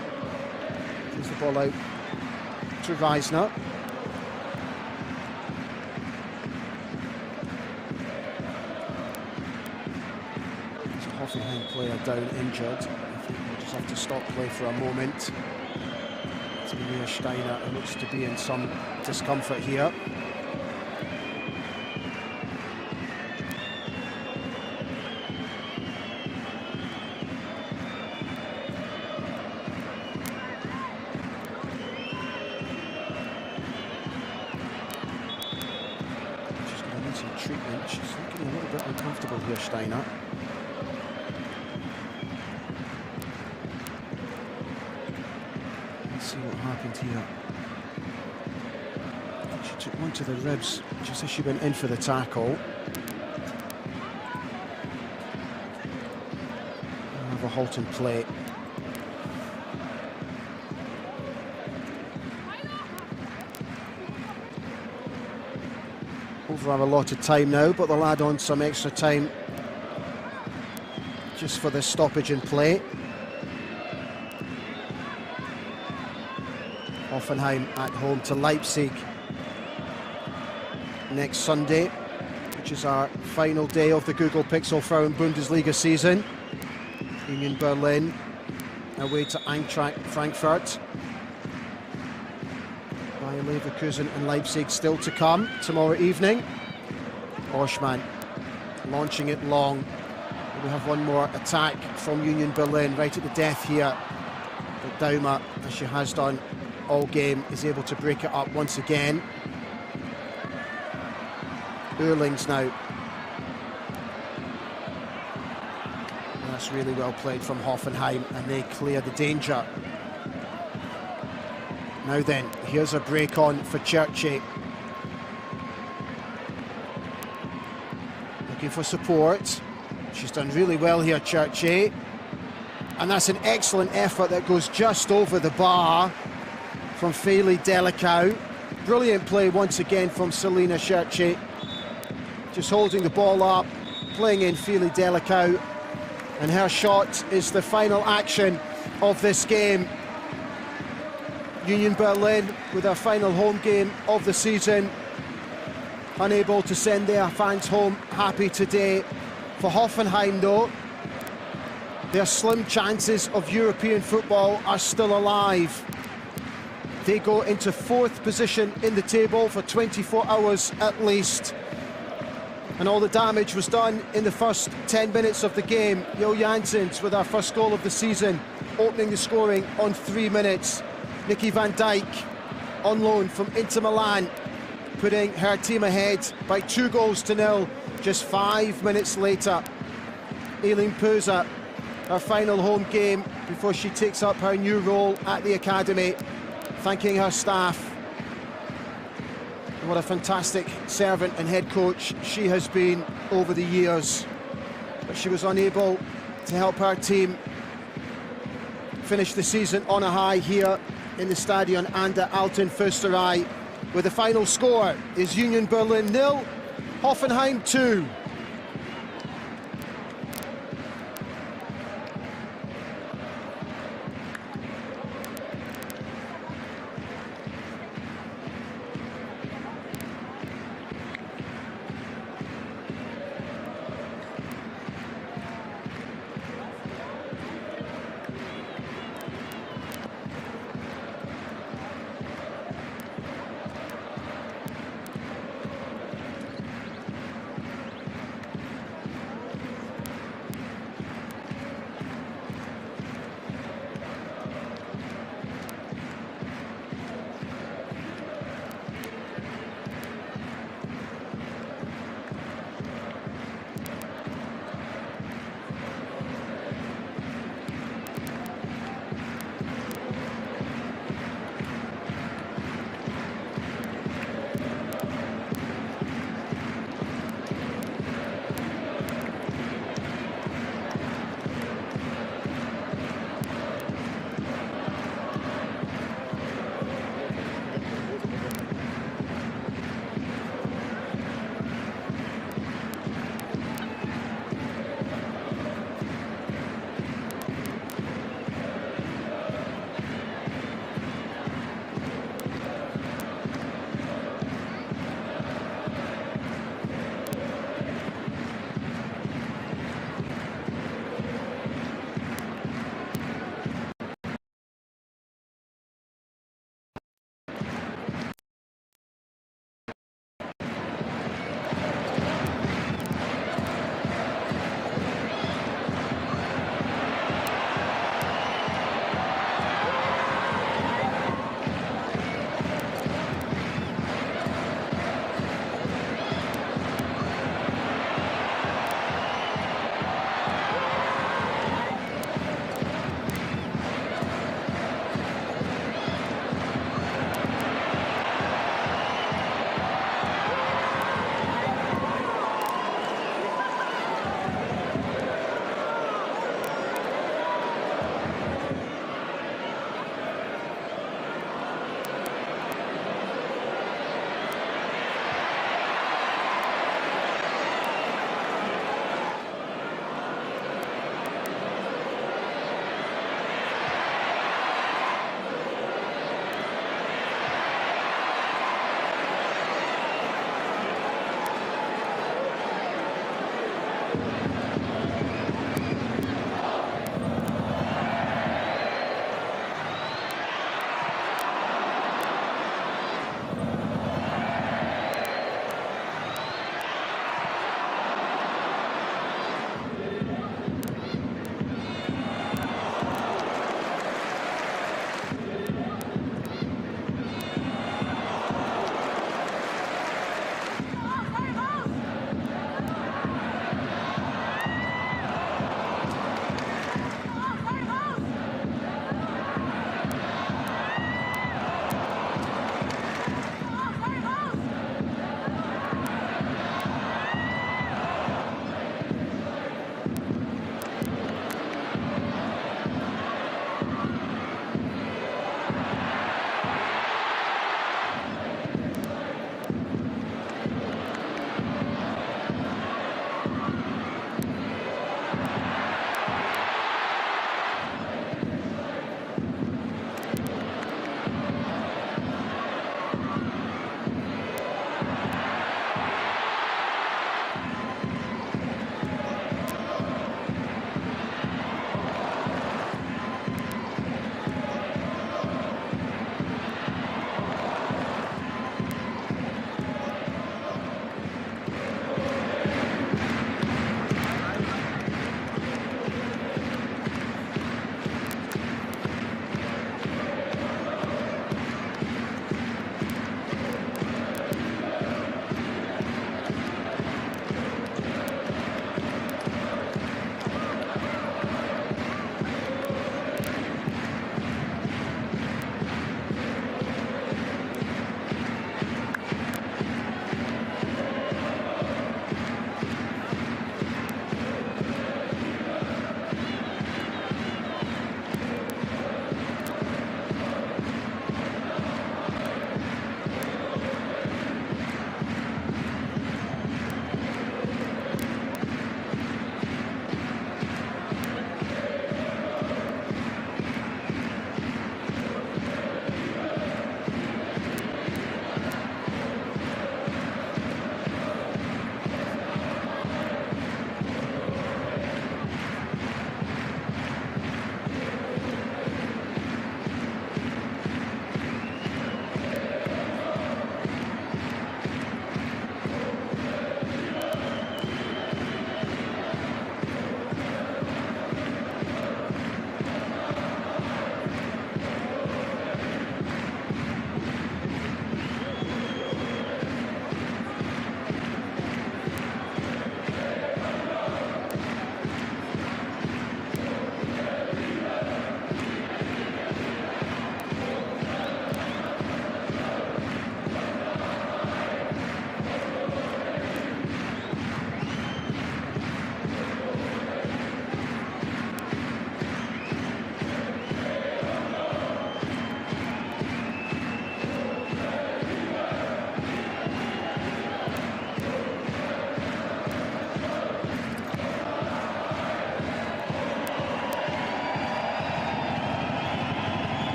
gives the ball out to Reisner. There's a Hoffenheim player down injured. I think we'll just have to stop play for a moment. It's Maria Steiner, who looks to be in some discomfort here. Treatment. She's looking a little bit uncomfortable here, Steiner. Let's see what happened here. She took one to the ribs just as she went in for the tackle. We'll have a halt and play. Over our allotted time now, but they'll add on some extra time just for the stoppage in play. Hoffenheim at home to Leipzig next Sunday, which is our final day of the Google Pixel Frauen-Bundesliga season. Union Berlin away to Eintracht Frankfurt. Bayer Leverkusen and Leipzig still to come tomorrow evening. Borschmann launching it long. We have one more attack from Union Berlin right at the death here. But Daumer, as she has done all game, is able to break it up once again. Erlings now. That's really well played from Hoffenheim, and they clear the danger. Now then, here's a break on for Churchy. Looking for support. She's done really well here, Churchy. And that's an excellent effort that goes just over the bar from Feli Delicau. Brilliant play once again from Selina Churchy. Just holding the ball up, playing in Feli Delicau. And her shot is the final action of this game. Union Berlin with their final home game of the season. Unable to send their fans home happy today. For Hoffenheim though, their slim chances of European football are still alive. They go into 4th position in the table for 24 hours at least. And all the damage was done in the first 10 minutes of the game. Jo Janssens with our first goal of the season, opening the scoring on 3 minutes. Nicky van Dijk, on loan from Inter Milan, putting her team ahead by 2-0 just 5 minutes later. Eileen Peuser, her final home game before she takes up her new role at the academy, thanking her staff. And what a fantastic servant and head coach she has been over the years. But she was unable to help her team finish the season on a high here in the Stadion an der Alten Försterei, where the final score is Union Berlin 0, Hoffenheim 2.